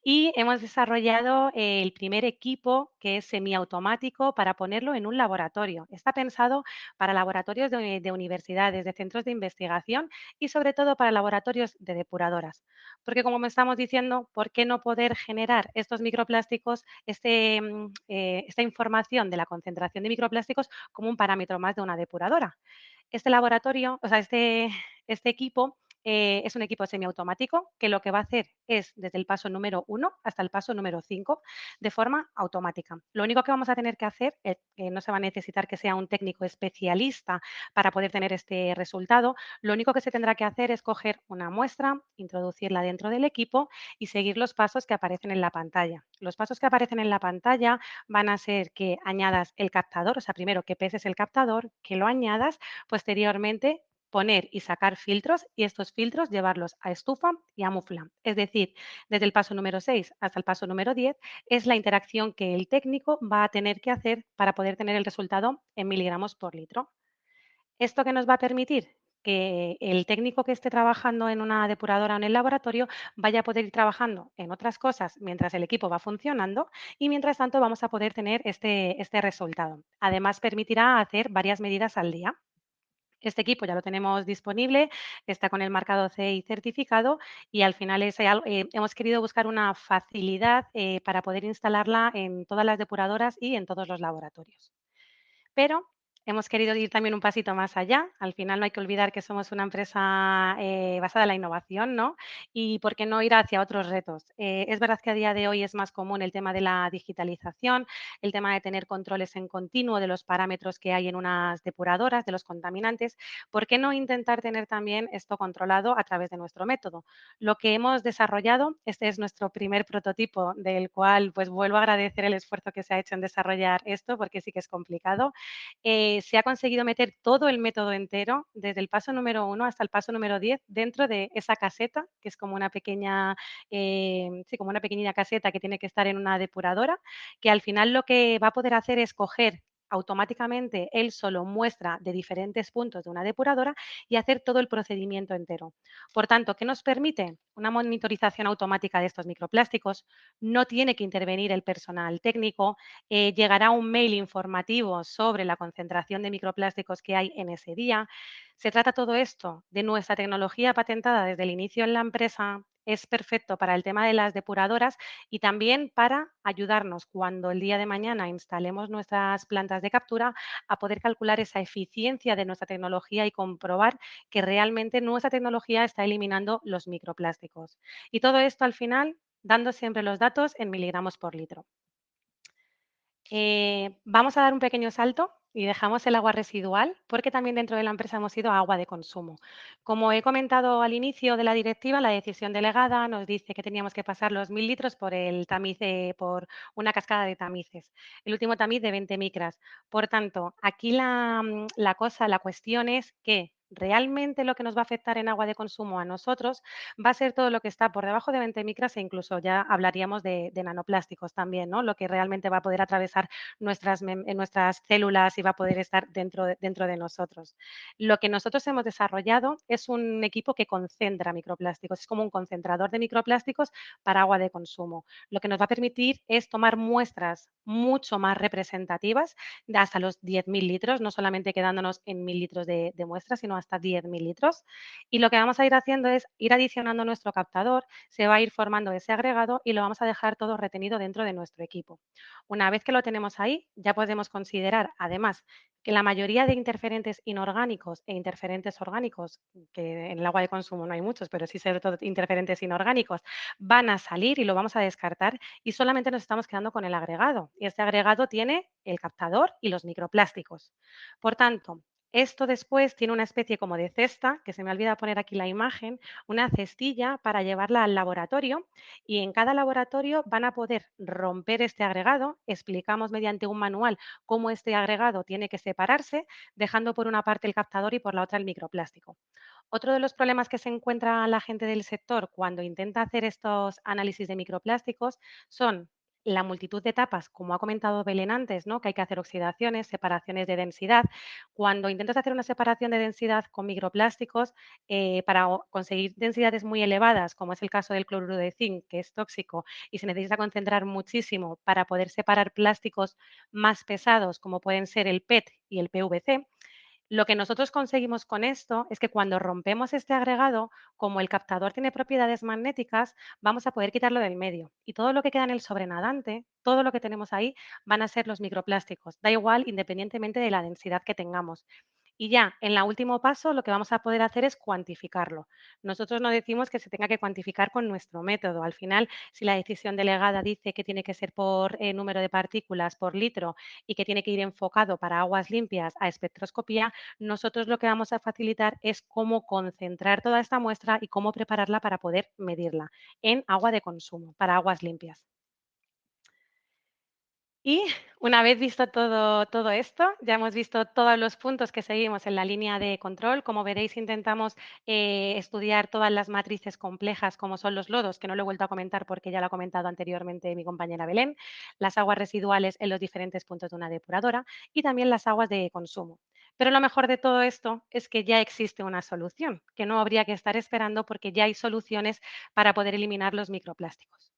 y hemos desarrollado el primer equipo que es semiautomático para ponerlo en un laboratorio. Está pensado para laboratorios de universidades, de centros de investigación y sobre todo para laboratorios de depuradoras. Porque como me estamos diciendo, ¿por qué no poder generar estos microplásticos, esta información de la concentración de microplásticos como un parámetro más de una depuradora? Este laboratorio, o sea, este equipo es un equipo semiautomático que lo que va a hacer es desde el paso número 1 hasta el paso número 5 de forma automática. Lo único que vamos a tener que hacer es que no se va a necesitar que sea un técnico especialista para poder tener este resultado. Lo único que se tendrá que hacer es coger una muestra, introducirla dentro del equipo y seguir los pasos que aparecen en la pantalla. Los pasos que aparecen en la pantalla van a ser que añadas el captador, o sea, primero que peses el captador, que lo añadas, posteriormente poner y sacar filtros y estos filtros llevarlos a estufa y a mufla. Es decir, desde el paso número 6 hasta el paso número 10 es la interacción que el técnico va a tener que hacer para poder tener el resultado en miligramos por litro. ¿Esto qué nos va a permitir? Que el técnico que esté trabajando en una depuradora o en el laboratorio vaya a poder ir trabajando en otras cosas mientras el equipo va funcionando y mientras tanto vamos a poder tener este resultado. Además, permitirá hacer varias medidas al día. Este equipo ya lo tenemos disponible, está con el marcado CI certificado y al final hemos querido buscar una facilidad para poder instalarla en todas las depuradoras y en todos los laboratorios. Pero hemos querido ir también un pasito más allá. Al final no hay que olvidar que somos una empresa basada en la innovación, ¿no? Y por qué no ir hacia otros retos. Es verdad que a día de hoy es más común el tema de la digitalización, el tema de tener controles en continuo de los parámetros que hay en unas depuradoras, de los contaminantes. ¿Por qué no intentar tener también esto controlado a través de nuestro método? Lo que hemos desarrollado, este es nuestro primer prototipo, del cual pues vuelvo a agradecer el esfuerzo que se ha hecho en desarrollar esto, porque sí que es complicado. Se ha conseguido meter todo el método entero, desde el paso número 1 hasta el paso número 10, dentro de esa caseta, que es como una pequeña, sí, como una pequeñita caseta que tiene que estar en una depuradora, que al final lo que va a poder hacer es coger automáticamente él solo muestra de diferentes puntos de una depuradora y hacer todo el procedimiento entero. Por tanto, ¿qué nos permite? Una monitorización automática de estos microplásticos. No tiene que intervenir el personal técnico, llegará un mail informativo sobre la concentración de microplásticos que hay en ese día. Se trata todo esto de nuestra tecnología patentada desde el inicio en la empresa. Es perfecto para el tema de las depuradoras y también para ayudarnos cuando el día de mañana instalemos nuestras plantas de captura a poder calcular esa eficiencia de nuestra tecnología y comprobar que realmente nuestra tecnología está eliminando los microplásticos. Y todo esto al final dando siempre los datos en miligramos por litro. Vamos a dar un pequeño salto y dejamos el agua residual, porque también dentro de la empresa hemos ido a agua de consumo. Como he comentado al inicio de la directiva, la decisión delegada nos dice que teníamos que pasar los 1.000 litros por el tamiz por una cascada de tamices, el último tamiz de 20 micras. Por tanto, aquí la cuestión es que realmente lo que nos va a afectar en agua de consumo a nosotros va a ser todo lo que está por debajo de 20 micras e incluso ya hablaríamos de nanoplásticos también, ¿no? Lo que realmente va a poder atravesar nuestras células y va a poder estar dentro de nosotros. Lo que nosotros hemos desarrollado es un equipo que concentra microplásticos, es como un concentrador de microplásticos para agua de consumo. Lo que nos va a permitir es tomar muestras mucho más representativas de hasta los 10.000 litros, no solamente quedándonos en 1.000 litros de muestra, sino hasta 10.000 litros. Y lo que vamos a ir haciendo es ir adicionando nuestro captador, se va a ir formando ese agregado y lo vamos a dejar todo retenido dentro de nuestro equipo. Una vez que lo tenemos ahí, ya podemos considerar, además, que la mayoría de interferentes inorgánicos e interferentes orgánicos, que en el agua de consumo no hay muchos, pero sí sobre todo interferentes inorgánicos, van a salir y lo vamos a descartar y solamente nos estamos quedando con el agregado. Y este agregado tiene el captador y los microplásticos. Por tanto, esto después tiene una especie como de cesta, que se me olvida poner aquí la imagen, una cestilla para llevarla al laboratorio y en cada laboratorio van a poder romper este agregado. Explicamos mediante un manual cómo este agregado tiene que separarse, dejando por una parte el captador y por la otra el microplástico. Otro de los problemas que se encuentra la gente del sector cuando intenta hacer estos análisis de microplásticos son la multitud de etapas, como ha comentado Belén antes, ¿no? Que hay que hacer oxidaciones, separaciones de densidad. Cuando intentas hacer una separación de densidad con microplásticos, para conseguir densidades muy elevadas, como es el caso del cloruro de zinc, que es tóxico, y se necesita concentrar muchísimo para poder separar plásticos más pesados, como pueden ser el PET y el PVC, lo que nosotros conseguimos con esto es que cuando rompemos este agregado, como el captador tiene propiedades magnéticas, vamos a poder quitarlo del medio. Y todo lo que queda en el sobrenadante, todo lo que tenemos ahí, van a ser los microplásticos. Da igual, independientemente de la densidad que tengamos. Y ya, en el último paso, lo que vamos a poder hacer es cuantificarlo. Nosotros no decimos que se tenga que cuantificar con nuestro método. Al final, si la decisión delegada dice que tiene que ser por número de partículas por litro y que tiene que ir enfocado para aguas limpias a espectroscopía, nosotros lo que vamos a facilitar es cómo concentrar toda esta muestra y cómo prepararla para poder medirla en agua de consumo, para aguas limpias. Y una vez visto todo esto, ya hemos visto todos los puntos que seguimos en la línea de control. Como veréis, intentamos estudiar todas las matrices complejas, como son los lodos, que no lo he vuelto a comentar porque ya lo ha comentado anteriormente mi compañera Belén, las aguas residuales en los diferentes puntos de una depuradora y también las aguas de consumo. Pero lo mejor de todo esto es que ya existe una solución, que no habría que estar esperando porque ya hay soluciones para poder eliminar los microplásticos.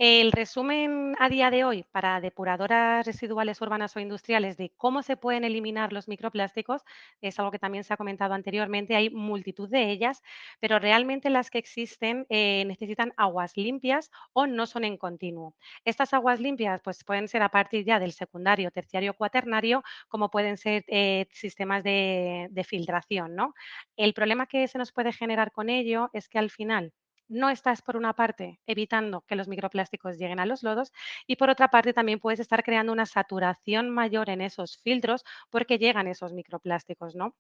El resumen a día de hoy para depuradoras residuales urbanas o industriales de cómo se pueden eliminar los microplásticos es algo que también se ha comentado anteriormente. Hay multitud de ellas, pero realmente las que existen necesitan aguas limpias o no son en continuo. Estas aguas limpias pues, pueden ser a partir ya del secundario, terciario, cuaternario, como pueden ser sistemas de filtración, ¿no? El problema que se nos puede generar con ello es que al final no estás, por una parte, evitando que los microplásticos lleguen a los lodos y, por otra parte, también puedes estar creando una saturación mayor en esos filtros porque llegan esos microplásticos, ¿no?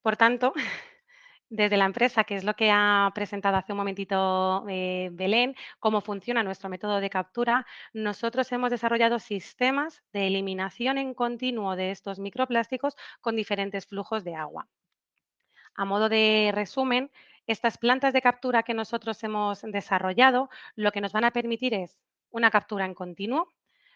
Por tanto, desde la empresa, que es lo que ha presentado hace un momentito Belén, cómo funciona nuestro método de captura, nosotros hemos desarrollado sistemas de eliminación en continuo de estos microplásticos con diferentes flujos de agua. A modo de resumen, estas plantas de captura que nosotros hemos desarrollado lo que nos van a permitir es una captura en continuo,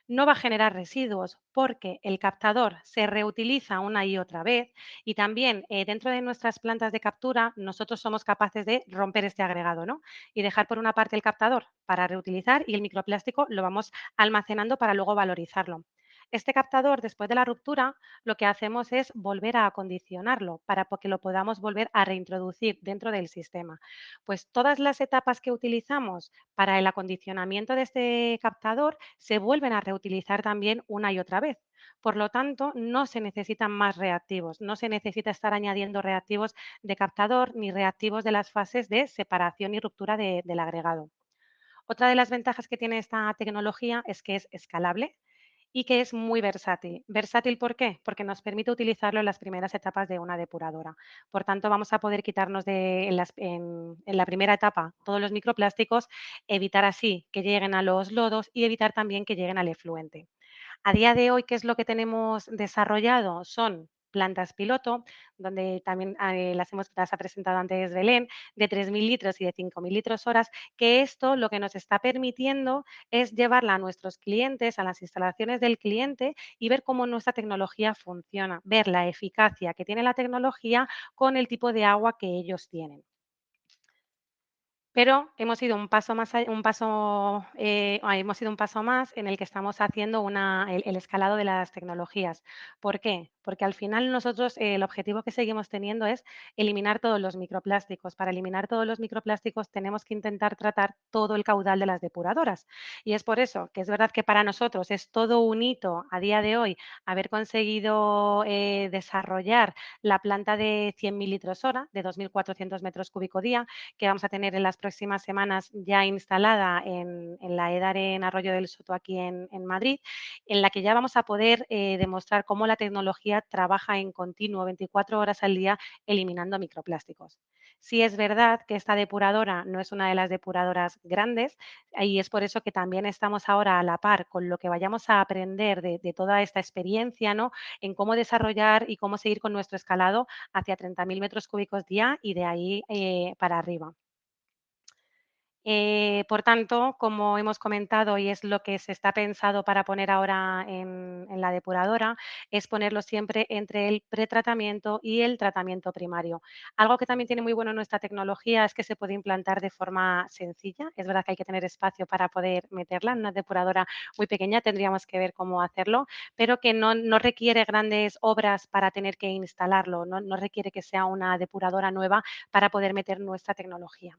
no va a generar residuos porque el captador se reutiliza una y otra vez y también dentro de nuestras plantas de captura nosotros somos capaces de romper este agregado, ¿no? Y dejar por una parte el captador para reutilizar y el microplástico lo vamos almacenando para luego valorizarlo. Este captador, después de la ruptura, lo que hacemos es volver a acondicionarlo para que lo podamos volver a reintroducir dentro del sistema. Pues todas las etapas que utilizamos para el acondicionamiento de este captador se vuelven a reutilizar también una y otra vez. Por lo tanto, no se necesitan más reactivos, no se necesita estar añadiendo reactivos de captador ni reactivos de las fases de separación y ruptura del agregado. Otra de las ventajas que tiene esta tecnología es que es escalable y que es muy versátil. ¿Versátil por qué? Porque nos permite utilizarlo en las primeras etapas de una depuradora. Por tanto, vamos a poder quitarnos en la primera etapa todos los microplásticos, evitar así que lleguen a los lodos y evitar también que lleguen al efluente. A día de hoy, ¿qué es lo que tenemos desarrollado? Son plantas piloto, donde también las ha presentado antes Belén, de 3.000 litros y de 5.000 litros horas, que esto lo que nos está permitiendo es llevarla a nuestros clientes, a las instalaciones del cliente y ver cómo nuestra tecnología funciona, ver la eficacia que tiene la tecnología con el tipo de agua que ellos tienen. Pero hemos ido un paso más, hemos ido un paso más en el que estamos haciendo el escalado de las tecnologías. ¿Por qué? Porque al final nosotros el objetivo que seguimos teniendo es eliminar todos los microplásticos. Para eliminar todos los microplásticos tenemos que intentar tratar todo el caudal de las depuradoras. Y es por eso que es verdad que para nosotros es todo un hito a día de hoy haber conseguido desarrollar la planta de 100.000 litros hora, de 2.400 metros cúbicos día, que vamos a tener en las próximas semanas ya instalada en la EDARE en Arroyo del Soto, aquí en Madrid, en la que ya vamos a poder demostrar cómo la tecnología trabaja en continuo 24 horas al día eliminando microplásticos. Sí es verdad que esta depuradora no es una de las depuradoras grandes y es por eso que también estamos ahora a la par con lo que vayamos a aprender de toda esta experiencia, ¿no?, en cómo desarrollar y cómo seguir con nuestro escalado hacia 30.000 metros cúbicos día y de ahí para arriba. Por tanto, como hemos comentado, y es lo que se está pensado para poner ahora en la depuradora, es ponerlo siempre entre el pretratamiento y el tratamiento primario. Algo que también tiene muy bueno nuestra tecnología es que se puede implantar de forma sencilla. Es verdad que hay que tener espacio para poder meterla en una depuradora muy pequeña, tendríamos que ver cómo hacerlo, pero que no requiere grandes obras para tener que instalarlo, no requiere que sea una depuradora nueva para poder meter nuestra tecnología.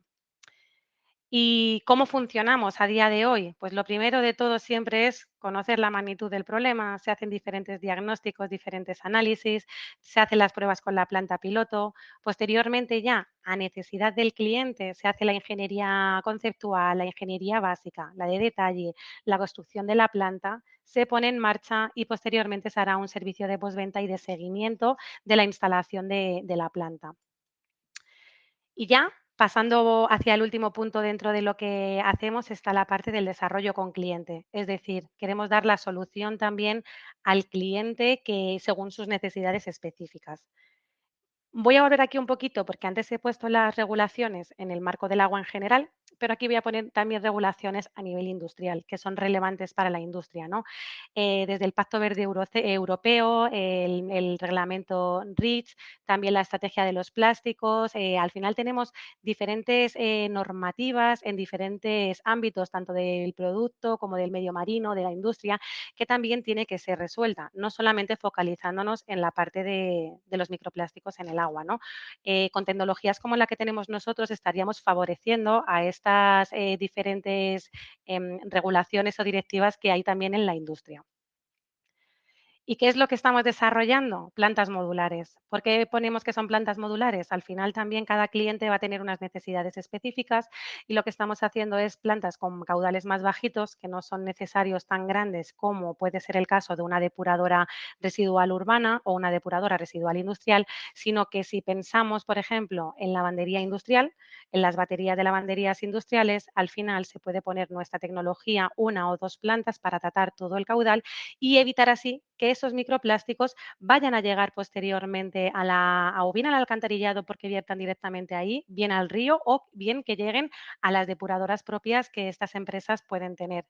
¿Y cómo funcionamos a día de hoy? Pues lo primero de todo siempre es conocer la magnitud del problema. Se hacen diferentes diagnósticos, diferentes análisis, se hacen las pruebas con la planta piloto. Posteriormente ya, a necesidad del cliente, se hace la ingeniería conceptual, la ingeniería básica, la de detalle, la construcción de la planta, se pone en marcha y posteriormente se hará un servicio de postventa y de seguimiento de la instalación de la planta. Y ya, pasando hacia el último punto dentro de lo que hacemos, está la parte del desarrollo con cliente. Es decir, queremos dar la solución también al cliente que según sus necesidades específicas. Voy a volver aquí un poquito porque antes he puesto las regulaciones en el marco del agua en general, pero aquí voy a poner también regulaciones a nivel industrial que son relevantes para la industria, ¿no? Desde el Pacto Verde Europeo, el reglamento REACH, también la estrategia de los plásticos. Al final tenemos diferentes normativas en diferentes ámbitos, tanto del producto como del medio marino, de la industria, que también tiene que ser resuelta, no solamente focalizándonos en la parte de los microplásticos en el agua, ¿no? Con tecnologías como la que tenemos nosotros estaríamos favoreciendo a estas diferentes regulaciones o directivas que hay también en la industria. ¿Y qué es lo que estamos desarrollando? Plantas modulares. ¿Por qué ponemos que son plantas modulares? Al final también cada cliente va a tener unas necesidades específicas y lo que estamos haciendo es plantas con caudales más bajitos, que no son necesarios tan grandes como puede ser el caso de una depuradora residual urbana o una depuradora residual industrial, sino que si pensamos, por ejemplo, en lavandería industrial, en las baterías de lavanderías industriales, al final se puede poner nuestra tecnología, una o dos plantas para tratar todo el caudal y evitar así que esos microplásticos vayan a llegar posteriormente o bien al alcantarillado porque viertan directamente ahí, bien al río o bien que lleguen a las depuradoras propias que estas empresas pueden tener.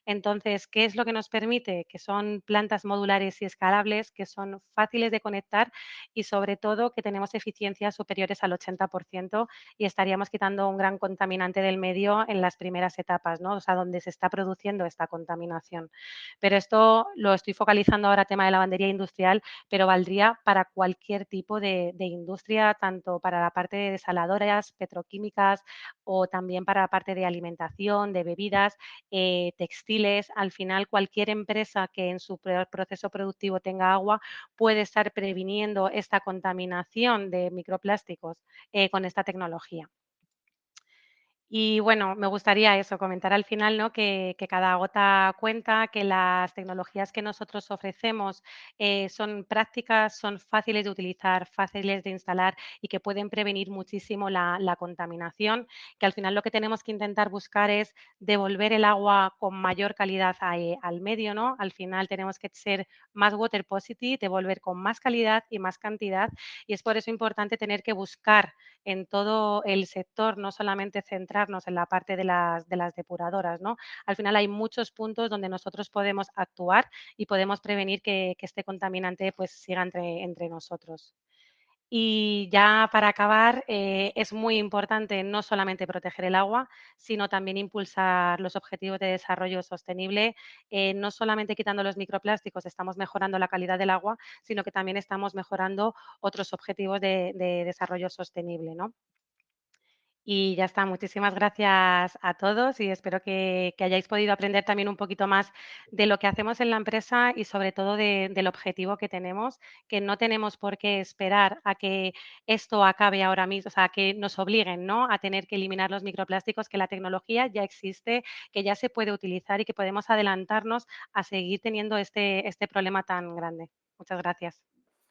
Entonces, ¿qué es lo que nos permite? Que son plantas modulares y escalables, que son fáciles de conectar y sobre todo que tenemos eficiencias superiores al 80% y estaríamos quitando un gran contaminante del medio en las primeras etapas, ¿no? O sea, donde se está produciendo esta contaminación. Pero esto lo estoy focalizando ahora tema de lavandería industrial, pero valdría para cualquier tipo de industria, tanto para la parte de desaladoras, petroquímicas o también para la parte de alimentación, de bebidas, textiles. Al final, cualquier empresa que en su proceso productivo tenga agua puede estar previniendo esta contaminación de microplásticos con esta tecnología. Y bueno, me gustaría eso, comentar al final, ¿no? Que cada gota cuenta, que las tecnologías que nosotros ofrecemos son prácticas, son fáciles de utilizar, fáciles de instalar y que pueden prevenir muchísimo la contaminación, que al final lo que tenemos que intentar buscar es devolver el agua con mayor calidad al medio, ¿no? Al final tenemos que ser más water positive, devolver con más calidad y más cantidad, y es por eso importante tener que buscar en todo el sector, no solamente centrarnos en la parte de las depuradoras, ¿no? Al final hay muchos puntos donde nosotros podemos actuar y podemos prevenir que este contaminante pues siga entre nosotros. Y ya para acabar, es muy importante no solamente proteger el agua, sino también impulsar los objetivos de desarrollo sostenible. No solamente quitando los microplásticos estamos mejorando la calidad del agua, sino que también estamos mejorando otros objetivos de desarrollo sostenible, ¿no? Y ya está, muchísimas gracias a todos y espero que hayáis podido aprender también un poquito más de lo que hacemos en la empresa y sobre todo del objetivo que tenemos, que no tenemos por qué esperar a que esto acabe ahora mismo, o sea, que nos obliguen, ¿no?, a tener que eliminar los microplásticos, que la tecnología ya existe, que ya se puede utilizar y que podemos adelantarnos a seguir teniendo este problema tan grande. Muchas gracias.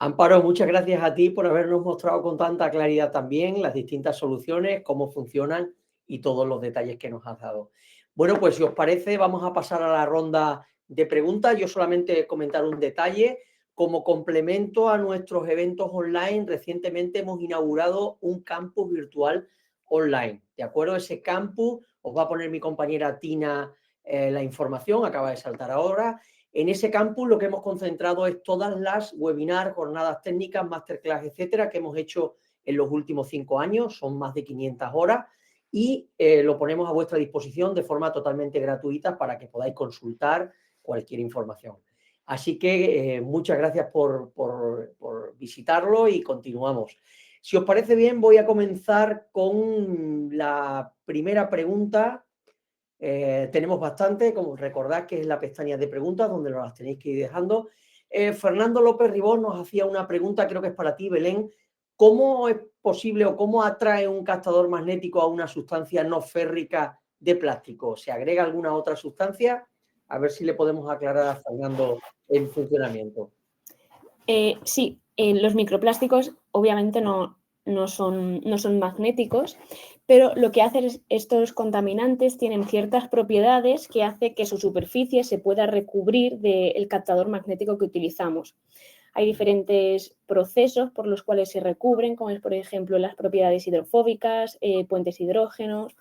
Amparo, muchas gracias a ti por habernos mostrado con tanta claridad también las distintas soluciones, cómo funcionan y todos los detalles que nos has dado. Bueno, pues si os parece, vamos a pasar a la ronda de preguntas. Yo solamente comentar un detalle. Como complemento a nuestros eventos online, recientemente hemos inaugurado un campus virtual online. ¿De acuerdo? Ese campus, os va a poner mi compañera Tina la información, acaba de saltar ahora. En ese campus lo que hemos concentrado es todas las webinars, jornadas técnicas, masterclass, etcétera, que hemos hecho en los últimos 5 años, son más de 500 horas, y lo ponemos a vuestra disposición de forma totalmente gratuita para que podáis consultar cualquier información. Así que muchas gracias por visitarlo y continuamos. Si os parece bien, voy a comenzar con la primera pregunta. Tenemos bastante, como recordad que es la pestaña de preguntas donde nos las tenéis que ir dejando. Fernando López Ribón nos hacía una pregunta, creo que es para ti, Belén. ¿Cómo es posible o cómo atrae un captador magnético a una sustancia no férrica de plástico? ¿Se agrega alguna otra sustancia? A ver si le podemos aclarar a Fernando el funcionamiento. Sí, los microplásticos obviamente no son magnéticos, pero lo que hacen es estos contaminantes tienen ciertas propiedades que hace que su superficie se pueda recubrir del captador magnético que utilizamos. Hay diferentes procesos por los cuales se recubren, como es, por ejemplo, las propiedades hidrofóbicas, puentes hidrógenos,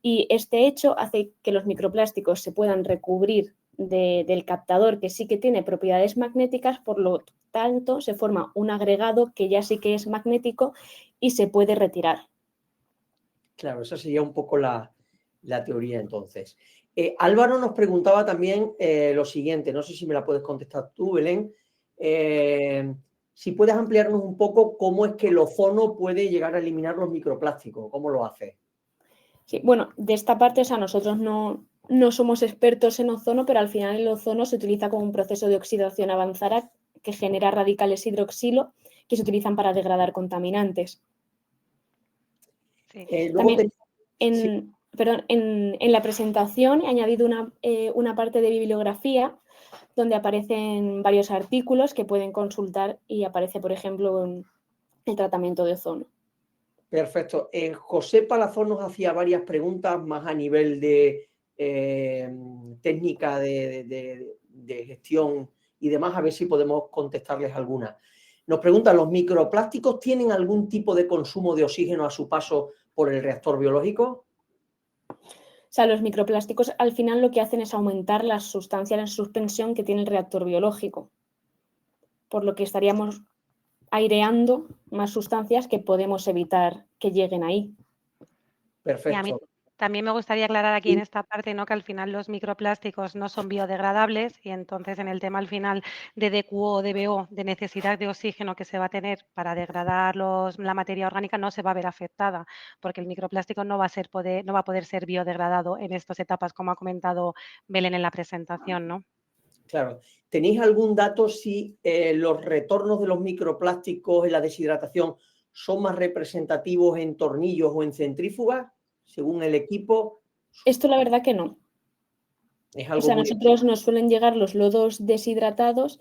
y este hecho hace que los microplásticos se puedan recubrir del captador, que sí que tiene propiedades magnéticas, por lo tanto se forma un agregado que ya sí que es magnético y se puede retirar. Claro, esa sería un poco la teoría entonces. Álvaro nos preguntaba también lo siguiente, no sé si me la puedes contestar tú, Belén. Si puedes ampliarnos un poco cómo es que el ozono puede llegar a eliminar los microplásticos, ¿cómo lo hace? Sí, bueno, de esta parte, o sea, nosotros no somos expertos en ozono, pero al final el ozono se utiliza como un proceso de oxidación avanzada que genera radicales hidroxilo que se utilizan para degradar contaminantes. Sí. También sí. en la presentación he añadido una parte de bibliografía donde aparecen varios artículos que pueden consultar y aparece, por ejemplo, el tratamiento de ozono. Perfecto. José Palazón nos hacía varias preguntas más a nivel de técnica de gestión y demás, a ver si podemos contestarles algunas. Nos preguntan, ¿los microplásticos tienen algún tipo de consumo de oxígeno a su paso por el reactor biológico? O sea, los microplásticos al final lo que hacen es aumentar las sustancias en suspensión que tiene el reactor biológico, por lo que estaríamos aireando más sustancias que podemos evitar que lleguen ahí. Y a mí Perfecto. también me gustaría aclarar aquí en esta parte, ¿no?, que al final los microplásticos no son biodegradables y entonces en el tema al final de DQO o DBO, de necesidad de oxígeno que se va a tener para degradar la materia orgánica, no se va a ver afectada, porque el microplástico no va a poder ser biodegradado en estas etapas, como ha comentado Belén en la presentación, ¿no? Claro. ¿Tenéis algún dato si los retornos de los microplásticos en la deshidratación son más representativos en tornillos o en centrífugas? según el equipo? Esto la verdad que no. Es O algo sea, a muy... nosotros nos suelen llegar los lodos deshidratados,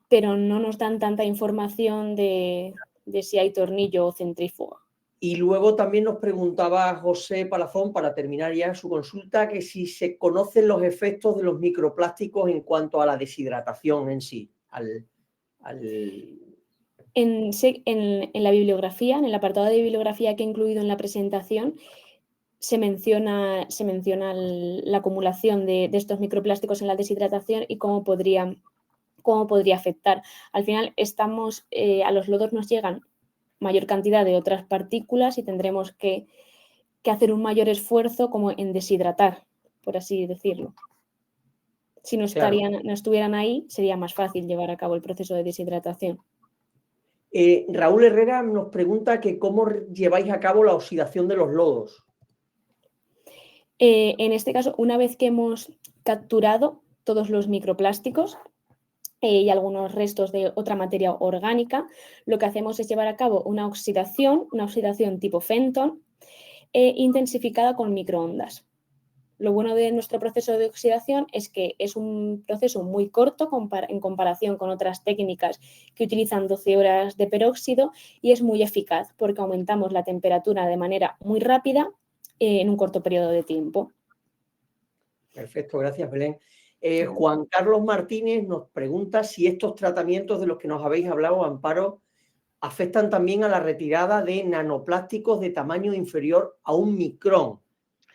pero no nos dan tanta información de si hay tornillo o centrífuga. Y luego también nos preguntaba José Palazón, para terminar ya su consulta, que si se conocen los efectos de los microplásticos en cuanto a la deshidratación en sí. En la bibliografía, en el apartado de bibliografía que he incluido en la presentación, se menciona la acumulación de estos microplásticos en la deshidratación y cómo podría afectar. Al final, a los lodos nos llegan mayor cantidad de otras partículas y tendremos que hacer un mayor esfuerzo como en deshidratar, por así decirlo. Si no estuvieran ahí, sería más fácil llevar a cabo el proceso de deshidratación. Raúl Herrera nos pregunta que cómo lleváis a cabo la oxidación de los lodos. En este caso, una vez que hemos capturado todos los microplásticos y algunos restos de otra materia orgánica, lo que hacemos es llevar a cabo una oxidación tipo Fenton, intensificada con microondas. Lo bueno de nuestro proceso de oxidación es que es un proceso muy corto en comparación con otras técnicas que utilizan 12 horas de peróxido y es muy eficaz porque aumentamos la temperatura de manera muy rápida en un corto periodo de tiempo. Perfecto, gracias, Belén. Juan Carlos Martínez nos pregunta si estos tratamientos de los que nos habéis hablado, Amparo, afectan también a la retirada de nanoplásticos de tamaño inferior a 1 micrón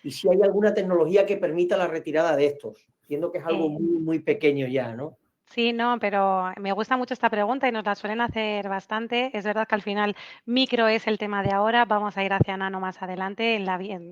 y si hay alguna tecnología que permita la retirada de estos. Entiendo que es algo muy, muy pequeño ya, ¿no? Sí, no, pero me gusta mucho esta pregunta y nos la suelen hacer bastante. Es verdad que al final micro es el tema de ahora, vamos a ir hacia nano más adelante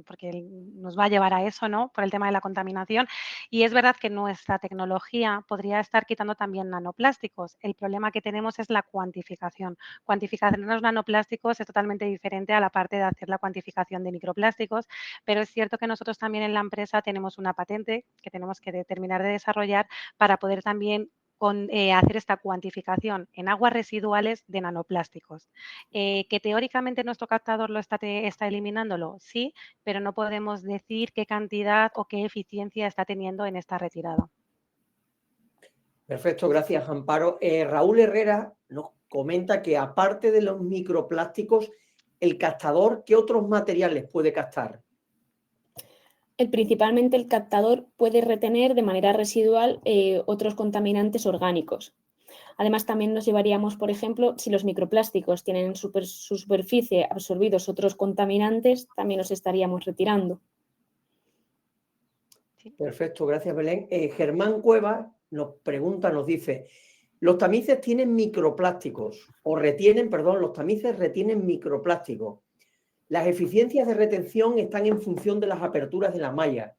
porque nos va a llevar a eso, ¿no? Por el tema de la contaminación. Y es verdad que nuestra tecnología podría estar quitando también nanoplásticos. El problema que tenemos es la cuantificación. Cuantificación de los nanoplásticos es totalmente diferente a la parte de hacer la cuantificación de microplásticos, pero es cierto que nosotros también en la empresa tenemos una patente que tenemos que terminar de desarrollar para poder también hacer esta cuantificación en aguas residuales de nanoplásticos. ¿Que teóricamente nuestro captador está eliminándolo? Sí, pero no podemos decir qué cantidad o qué eficiencia está teniendo en esta retirada. Perfecto, gracias, Amparo. Raúl Herrera nos comenta que aparte de los microplásticos, el captador, ¿qué otros materiales puede captar? Principalmente el captador puede retener de manera residual otros contaminantes orgánicos. Además, también nos llevaríamos, por ejemplo, si los microplásticos tienen en su superficie absorbidos otros contaminantes, también los estaríamos retirando. Perfecto, gracias, Belén. Germán Cuevas nos dice, los tamices tienen microplásticos, los tamices retienen microplásticos. Las eficiencias de retención están en función de las aperturas de la malla.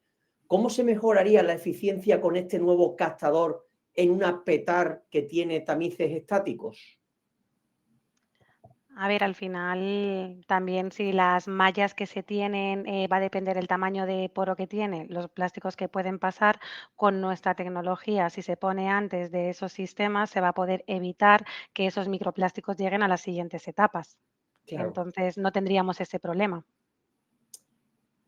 ¿Cómo se mejoraría la eficiencia con este nuevo captador en una PETAR que tiene tamices estáticos? A ver, al final también si las mallas que se tienen va a depender el tamaño de poro que tiene, los plásticos que pueden pasar con nuestra tecnología. Si se pone antes de esos sistemas, se va a poder evitar que esos microplásticos lleguen a las siguientes etapas. Claro. Entonces no tendríamos ese problema.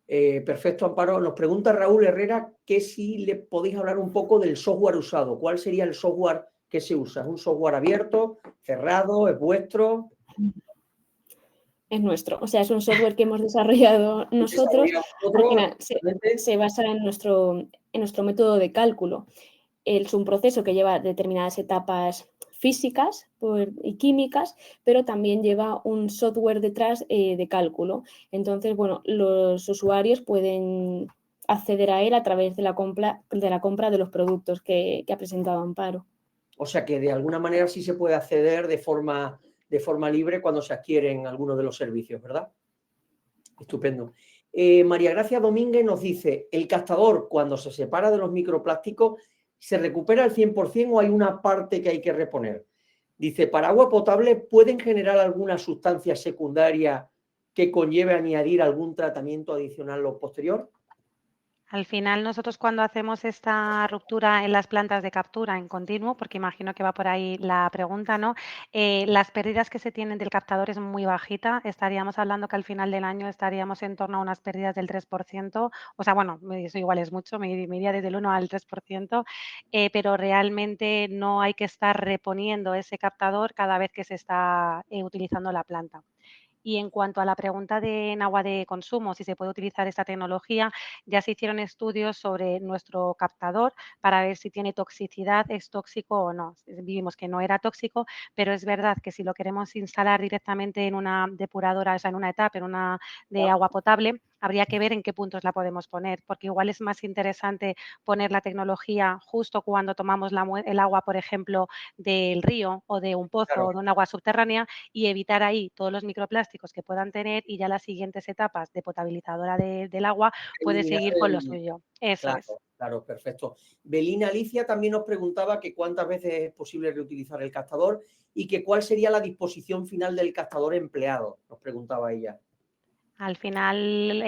Perfecto, Amparo. Nos pregunta Raúl Herrera que si le podéis hablar un poco del software usado. ¿Cuál sería el software que se usa? ¿Es un software abierto, cerrado, es vuestro? Es nuestro, o sea, es un software que hemos desarrollado nosotros. Al final se basa en nuestro método de cálculo. Es un proceso que lleva determinadas etapas físicas y químicas, pero también lleva un software detrás de cálculo. Entonces, bueno, los usuarios pueden acceder a él a través de la compra de los productos que ha presentado Amparo. O sea que de alguna manera sí se puede acceder de forma libre cuando se adquieren algunos de los servicios, ¿verdad? Estupendo. María Gracia Domínguez nos dice, ¿el captador cuando se separa de los microplásticos se recupera al 100% o hay una parte que hay que reponer? Dice, ¿para agua potable pueden generar alguna sustancia secundaria que conlleve añadir algún tratamiento adicional o posterior? Al final, nosotros cuando hacemos esta ruptura en las plantas de captura en continuo, porque imagino que va por ahí la pregunta, ¿no? Las pérdidas que se tienen del captador es muy bajita. Estaríamos hablando que al final del año estaríamos en torno a unas pérdidas del 3%. O sea, bueno, eso igual es mucho, me iría desde el 1 al 3%, pero realmente no hay que estar reponiendo ese captador cada vez que se está utilizando la planta. Y en cuanto a la pregunta de en agua de consumo, si se puede utilizar esta tecnología, ya se hicieron estudios sobre nuestro captador para ver si tiene toxicidad, es tóxico o no. Vimos que no era tóxico, pero es verdad que si lo queremos instalar directamente en una depuradora, o sea, en una etapa, en una de agua potable, habría que ver en qué puntos la podemos poner, porque igual es más interesante poner la tecnología justo cuando tomamos el agua, por ejemplo, del río o de un pozo Claro, o de un agua subterránea, y evitar ahí todos los microplásticos que puedan tener, y ya las siguientes etapas de potabilizadora del agua puede eliminar seguir con lo suyo. Eso es. claro, claro, perfecto. Belina Alicia también nos preguntaba que cuántas veces es posible reutilizar el captador y que cuál sería la disposición final del captador empleado, nos preguntaba ella. Al final,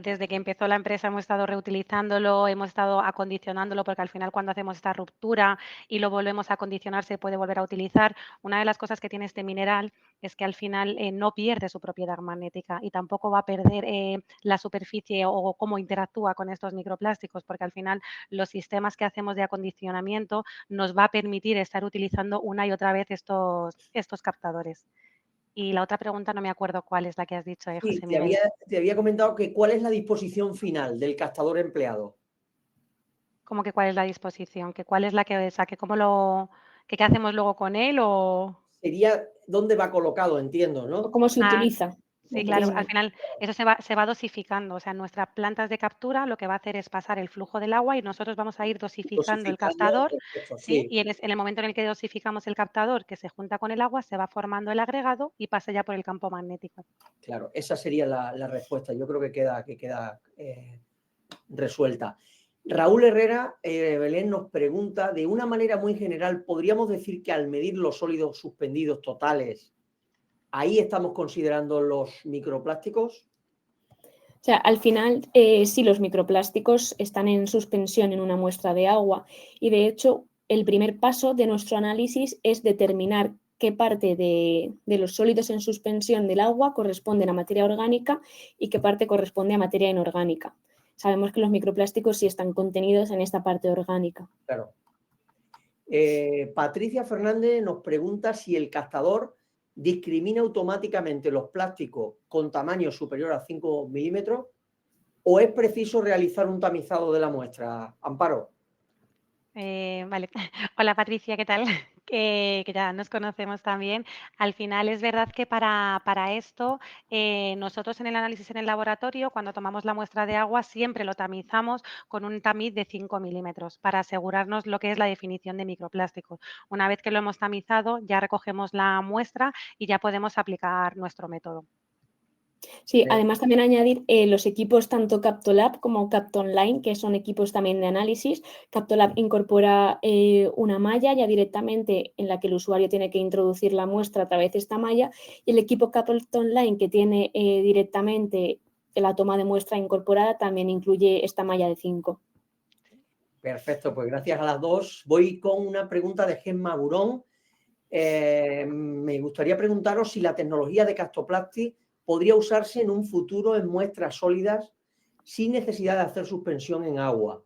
desde que empezó la empresa hemos estado reutilizándolo, hemos estado acondicionándolo, porque al final cuando hacemos esta ruptura y lo volvemos a acondicionar se puede volver a utilizar. Una de las cosas que tiene este mineral es que al final no pierde su propiedad magnética y tampoco va a perder la superficie o cómo interactúa con estos microplásticos, porque al final los sistemas que hacemos de acondicionamiento nos va a permitir estar utilizando una y otra vez estos captadores. Y la otra pregunta no me acuerdo cuál es la que has dicho, Sí, José Miguel. te había comentado que cuál es la disposición final del captador empleado. ¿Cómo que cuál es la disposición? ¿Que cuál es la que, o sea, que cómo lo, que qué hacemos luego con él o? Sería dónde va colocado, entiendo, O ¿no? cómo se Ah, utiliza, sí, claro, al entiendo. final eso se va dosificando, o sea, nuestras plantas de captura lo que va a hacer es pasar el flujo del agua y nosotros vamos a ir dosificando el Dosificando, captador, perfecto, ¿sí? sí, Y en el momento en el que dosificamos el captador, que se junta con el agua, se va formando el agregado y pasa ya por el campo magnético. claro, esa sería la respuesta. Yo creo que queda resuelta. Raúl Herrera, Belén nos pregunta, de una manera muy general, ¿podríamos decir que al medir los sólidos suspendidos totales, ahí estamos considerando los microplásticos? O sea, al final, sí, los microplásticos están en suspensión en una muestra de agua y, de hecho, el primer paso de nuestro análisis es determinar qué parte de los sólidos en suspensión del agua corresponden a materia orgánica y qué parte corresponde a materia inorgánica. Sabemos que los microplásticos sí están contenidos en esta parte orgánica. Claro. Patricia Fernández nos pregunta si el captador discrimina automáticamente los plásticos con tamaño superior a 5 milímetros o es preciso realizar un tamizado de la muestra. Amparo. Vale. Hola Patricia, ¿qué tal? Que ya nos conocemos también. Al final es verdad que para esto nosotros en el análisis en el laboratorio, cuando tomamos la muestra de agua, siempre lo tamizamos con un tamiz de 5 milímetros para asegurarnos lo que es la definición de microplásticos. Una vez que lo hemos tamizado, ya recogemos la muestra y ya podemos aplicar nuestro método. Sí, además también añadir los equipos tanto CaptoLab como CaptoOnline, que son equipos también de análisis. CaptoLab incorpora una malla ya directamente en la que el usuario tiene que introducir la muestra a través de esta malla, y el equipo CaptoOnline, que tiene directamente la toma de muestra incorporada, también incluye esta malla de 5. Perfecto, pues gracias a las dos. Voy con una pregunta de Gemma Burón. Me gustaría preguntaros si la tecnología de Castoplastic podría usarse en un futuro en muestras sólidas sin necesidad de hacer suspensión en agua.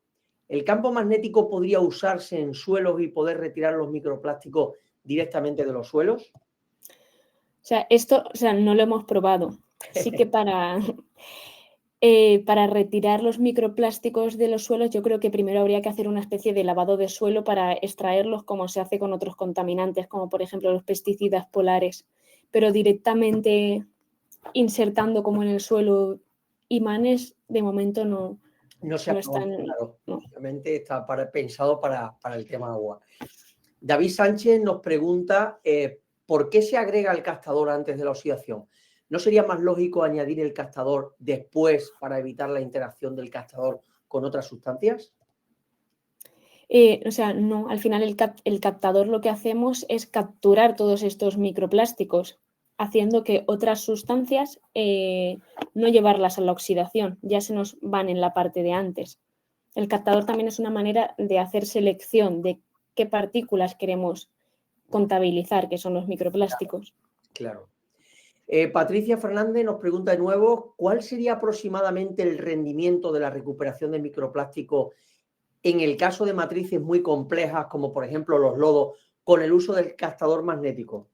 ¿El campo magnético podría usarse en suelos y poder retirar los microplásticos directamente de los suelos? O sea, esto, o sea, no lo hemos probado. Sí que para retirar los microplásticos de los suelos, yo creo que primero habría que hacer una especie de lavado de suelo para extraerlos, como se hace con otros contaminantes, como por ejemplo los pesticidas polares. Pero directamente insertando como en el suelo imanes, de momento no No se ha están. claro, No. lógicamente está pensado para el tema agua. David Sánchez nos pregunta ¿por qué se agrega el captador antes de la oxidación? ¿No sería más lógico añadir el captador después para evitar la interacción del captador con otras sustancias? O sea, no, al final el captador lo que hacemos es capturar todos estos microplásticos, haciendo que otras sustancias no llevarlas a la oxidación, ya se nos van en la parte de antes. El captador también es una manera de hacer selección de qué partículas queremos contabilizar, que son los microplásticos. Claro. Patricia Fernández nos pregunta de nuevo, ¿cuál sería aproximadamente el rendimiento de la recuperación de microplástico en el caso de matrices muy complejas, como por ejemplo los lodos, con el uso del captador magnético?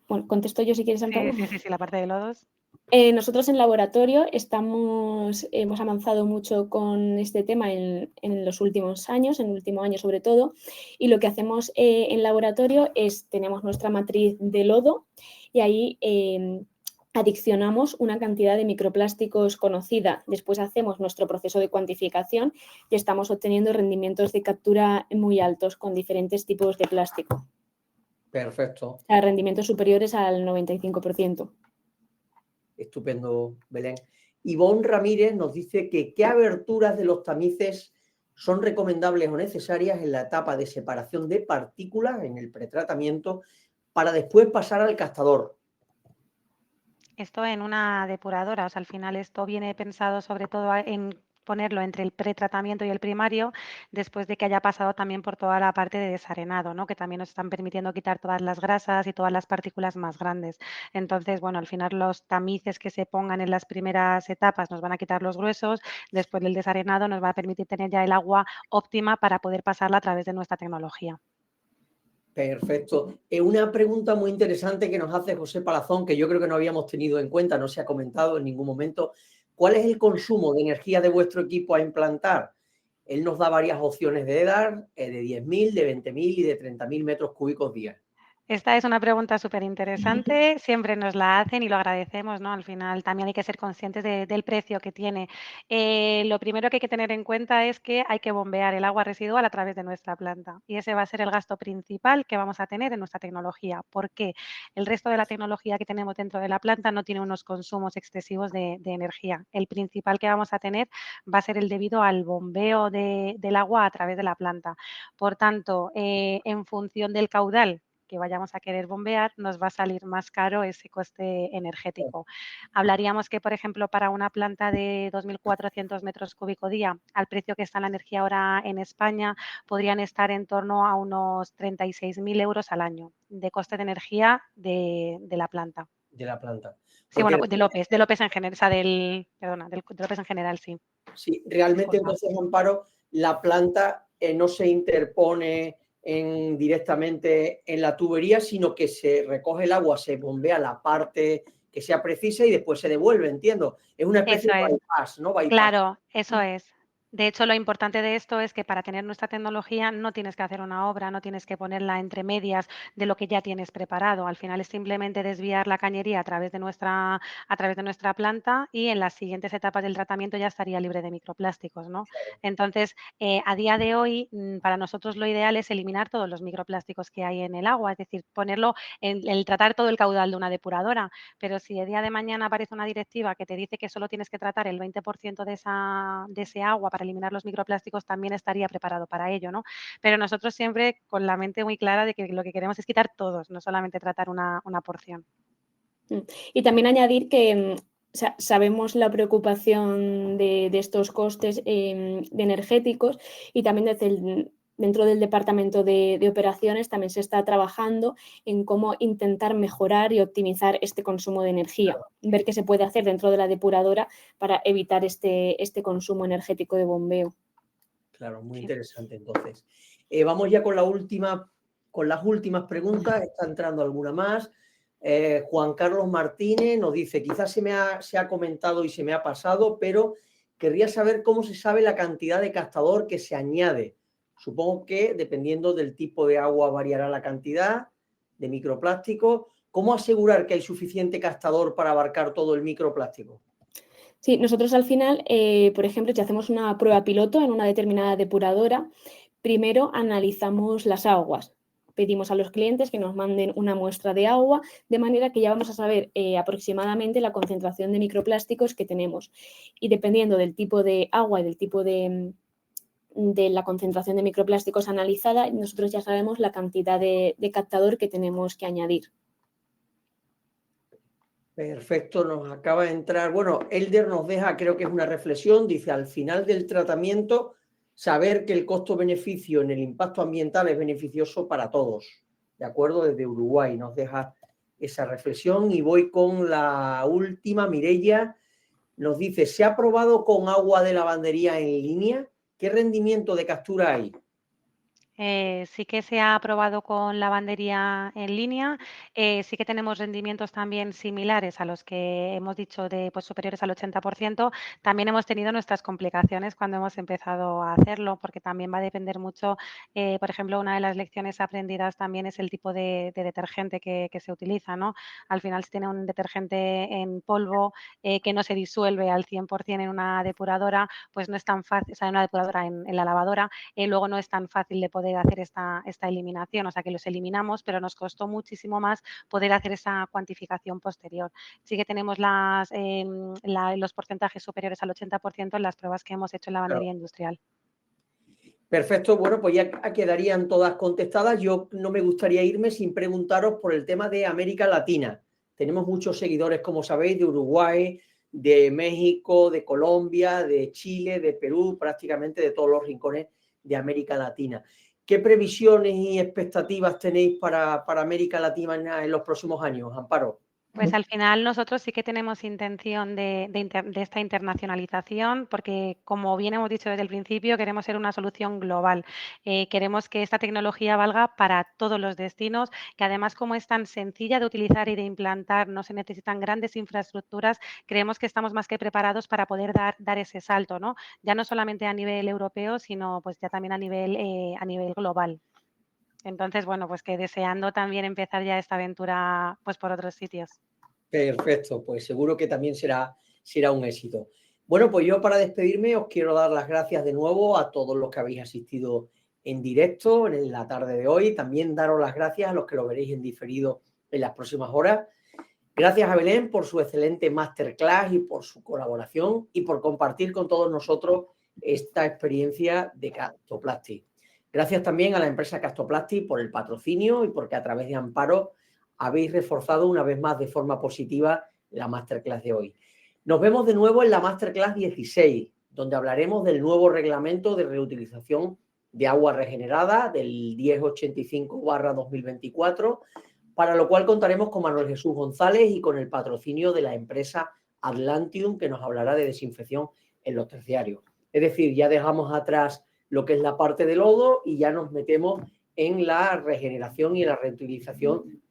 Bueno, contesto yo si quieres, Amparo. Sí, la parte de lodos. Nosotros en laboratorio hemos avanzado mucho con este tema en los últimos años, en el último año sobre todo, y lo que hacemos en laboratorio es, tenemos nuestra matriz de lodo y ahí adiccionamos una cantidad de microplásticos conocida. Después hacemos nuestro proceso de cuantificación y estamos obteniendo rendimientos de captura muy altos con diferentes tipos de plástico. Perfecto. A rendimientos superiores al 95%. Estupendo, Belén. Ivonne Ramírez nos dice que qué aberturas de los tamices son recomendables o necesarias en la etapa de separación de partículas en el pretratamiento para después pasar al captador. Esto en una depuradora, o sea, al final esto viene pensado sobre todo en ponerlo entre el pretratamiento y el primario, después de que haya pasado también por toda la parte de desarenado, ¿no? Que también nos están permitiendo quitar todas las grasas y todas las partículas más grandes. Entonces, bueno, al final los tamices que se pongan en las primeras etapas nos van a quitar los gruesos, después del desarenado nos va a permitir tener ya el agua óptima para poder pasarla a través de nuestra tecnología. Perfecto. Una pregunta muy interesante que nos hace José Palazón, que yo creo que no habíamos tenido en cuenta, no se ha comentado en ningún momento. ¿Cuál es el consumo de energía de vuestro equipo a implantar? Él nos da varias opciones de EDAR, de 10.000, de 20.000 y de 30.000 metros cúbicos día. Esta es una pregunta súper interesante, siempre nos la hacen y lo agradecemos, ¿no? Al final también hay que ser conscientes del precio que tiene. Lo primero que hay que tener en cuenta es que hay que bombear el agua residual a través de nuestra planta y ese va a ser el gasto principal que vamos a tener en nuestra tecnología, porque el resto de la tecnología que tenemos dentro de la planta no tiene unos consumos excesivos de energía. El principal que vamos a tener va a ser el debido al bombeo del agua a través de la planta. Por tanto, en función del caudal que vayamos a querer bombear, nos va a salir más caro ese coste energético. Hablaríamos que, por ejemplo, para una planta de 2.400 metros cúbicos día, al precio que está la energía ahora en España, podrían estar en torno a unos 36.000 euros al año de coste de energía de la planta. De la planta. Sí, Porque bueno, de López en general, o sea, de López en general, sí. Sí, realmente Disculpa. entonces, Amparo, la planta no se interpone directamente en la tubería, sino que se recoge el agua, se bombea la parte que sea precisa y después se devuelve, entiendo. Es una especie Eso de es. bypass, ¿no? Bypass. Claro, eso es. De hecho, lo importante de esto es que para tener nuestra tecnología no tienes que hacer una obra, no tienes que ponerla entre medias de lo que ya tienes preparado. Al final es simplemente desviar la cañería a través de nuestra planta y en las siguientes etapas del tratamiento ya estaría libre de microplásticos, ¿no? Entonces, a día de hoy, para nosotros lo ideal es eliminar todos los microplásticos que hay en el agua, es decir, ponerlo en el tratar todo el caudal de una depuradora. Pero si el día de mañana aparece una directiva que te dice que solo tienes que tratar el 20% de ese agua para eliminar los microplásticos, también estaría preparado para ello, ¿no? Pero nosotros siempre con la mente muy clara de que lo que queremos es quitar todos, no solamente tratar una porción. Y también añadir que sabemos la preocupación de estos costes de energéticos y también dentro del departamento de operaciones también se está trabajando en cómo intentar mejorar y optimizar este consumo de energía, ver qué se puede hacer dentro de la depuradora para evitar este consumo energético de bombeo. Claro, muy interesante entonces. Vamos ya con las últimas preguntas, está entrando alguna más. Juan Carlos Martínez nos dice, quizás se ha comentado y se me ha pasado, pero querría saber cómo se sabe la cantidad de captador que se añade. Supongo que dependiendo del tipo de agua variará la cantidad de microplástico. ¿Cómo asegurar que hay suficiente captador para abarcar todo el microplástico? Sí, nosotros al final, por ejemplo, si hacemos una prueba piloto en una determinada depuradora, primero analizamos las aguas. Pedimos a los clientes que nos manden una muestra de agua, de manera que ya vamos a saber aproximadamente la concentración de microplásticos que tenemos. Y dependiendo del tipo de agua y del tipo de la concentración de microplásticos analizada, nosotros ya sabemos la cantidad de captador que tenemos que añadir. Perfecto, nos acaba de entrar. Bueno, Elder nos deja, creo que es una reflexión, dice, al final del tratamiento, saber que el costo-beneficio en el impacto ambiental es beneficioso para todos. ¿De acuerdo? Desde Uruguay nos deja esa reflexión. Y voy con la última, Mireia. Nos dice, ¿se ha probado con agua de lavandería en línea? ¿Qué rendimiento de captura hay? Sí que se ha probado con lavandería en línea, sí que tenemos rendimientos también similares a los que hemos dicho de pues, superiores al 80%. También hemos tenido nuestras complicaciones cuando hemos empezado a hacerlo, porque también va a depender mucho, por ejemplo, una de las lecciones aprendidas también es el tipo de detergente que se utiliza, ¿no? Al final, si tiene un detergente en polvo que no se disuelve al 100% en una depuradora, pues no es tan fácil, o sea, en una depuradora en la lavadora, luego no es tan fácil de poder hacer esta eliminación, o sea que los eliminamos, pero nos costó muchísimo más poder hacer esa cuantificación posterior. Sí que tenemos los porcentajes superiores al 80% en las pruebas que hemos hecho en lavandería industrial. Perfecto, bueno, pues ya quedarían todas contestadas. Yo no me gustaría irme sin preguntaros por el tema de América Latina. Tenemos muchos seguidores, como sabéis, de Uruguay, de México, de Colombia, de Chile, de Perú, prácticamente de todos los rincones de América Latina. ¿Qué previsiones y expectativas tenéis para América Latina en los próximos años, Amparo? Pues al final nosotros sí que tenemos intención de esta internacionalización porque, como bien hemos dicho desde el principio, queremos ser una solución global. Queremos que esta tecnología valga para todos los destinos, que además como es tan sencilla de utilizar y de implantar, no se necesitan grandes infraestructuras, creemos que estamos más que preparados para poder dar ese salto, ¿no? Ya no solamente a nivel europeo, sino pues ya también a nivel global. Entonces, bueno, pues que deseando también empezar ya esta aventura pues por otros sitios. Perfecto, pues seguro que también será un éxito. Bueno, pues yo para despedirme os quiero dar las gracias de nuevo a todos los que habéis asistido en directo en la tarde de hoy. También daros las gracias a los que lo veréis en diferido en las próximas horas. Gracias a Belén por su excelente masterclass y por su colaboración y por compartir con todos nosotros esta experiencia de Castoplastic. Gracias también a la empresa Castoplastic por el patrocinio y porque a través de Amparo habéis reforzado una vez más de forma positiva la masterclass de hoy. Nos vemos de nuevo en la masterclass 16, donde hablaremos del nuevo reglamento de reutilización de agua regenerada del 1085/2024, para lo cual contaremos con Manuel Jesús González y con el patrocinio de la empresa Atlantium, que nos hablará de desinfección en los terciarios. Es decir, ya dejamos atrás lo que es la parte de lodo y ya nos metemos en la regeneración y la reutilización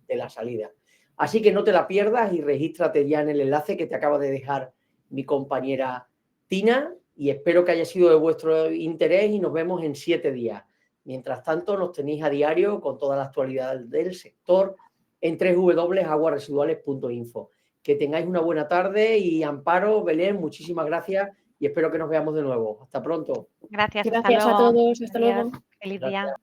de la salida. Así que no te la pierdas y regístrate ya en el enlace que te acaba de dejar mi compañera Tina, y espero que haya sido de vuestro interés y nos vemos en 7 días. Mientras tanto, nos tenéis a diario con toda la actualidad del sector en www.aguasresiduales.info. Que tengáis una buena tarde y Amparo, Belén, muchísimas gracias y espero que nos veamos de nuevo. Hasta pronto. Gracias, hasta Gracias a luego. todos, hasta Adiós. luego. Feliz Gracias. día.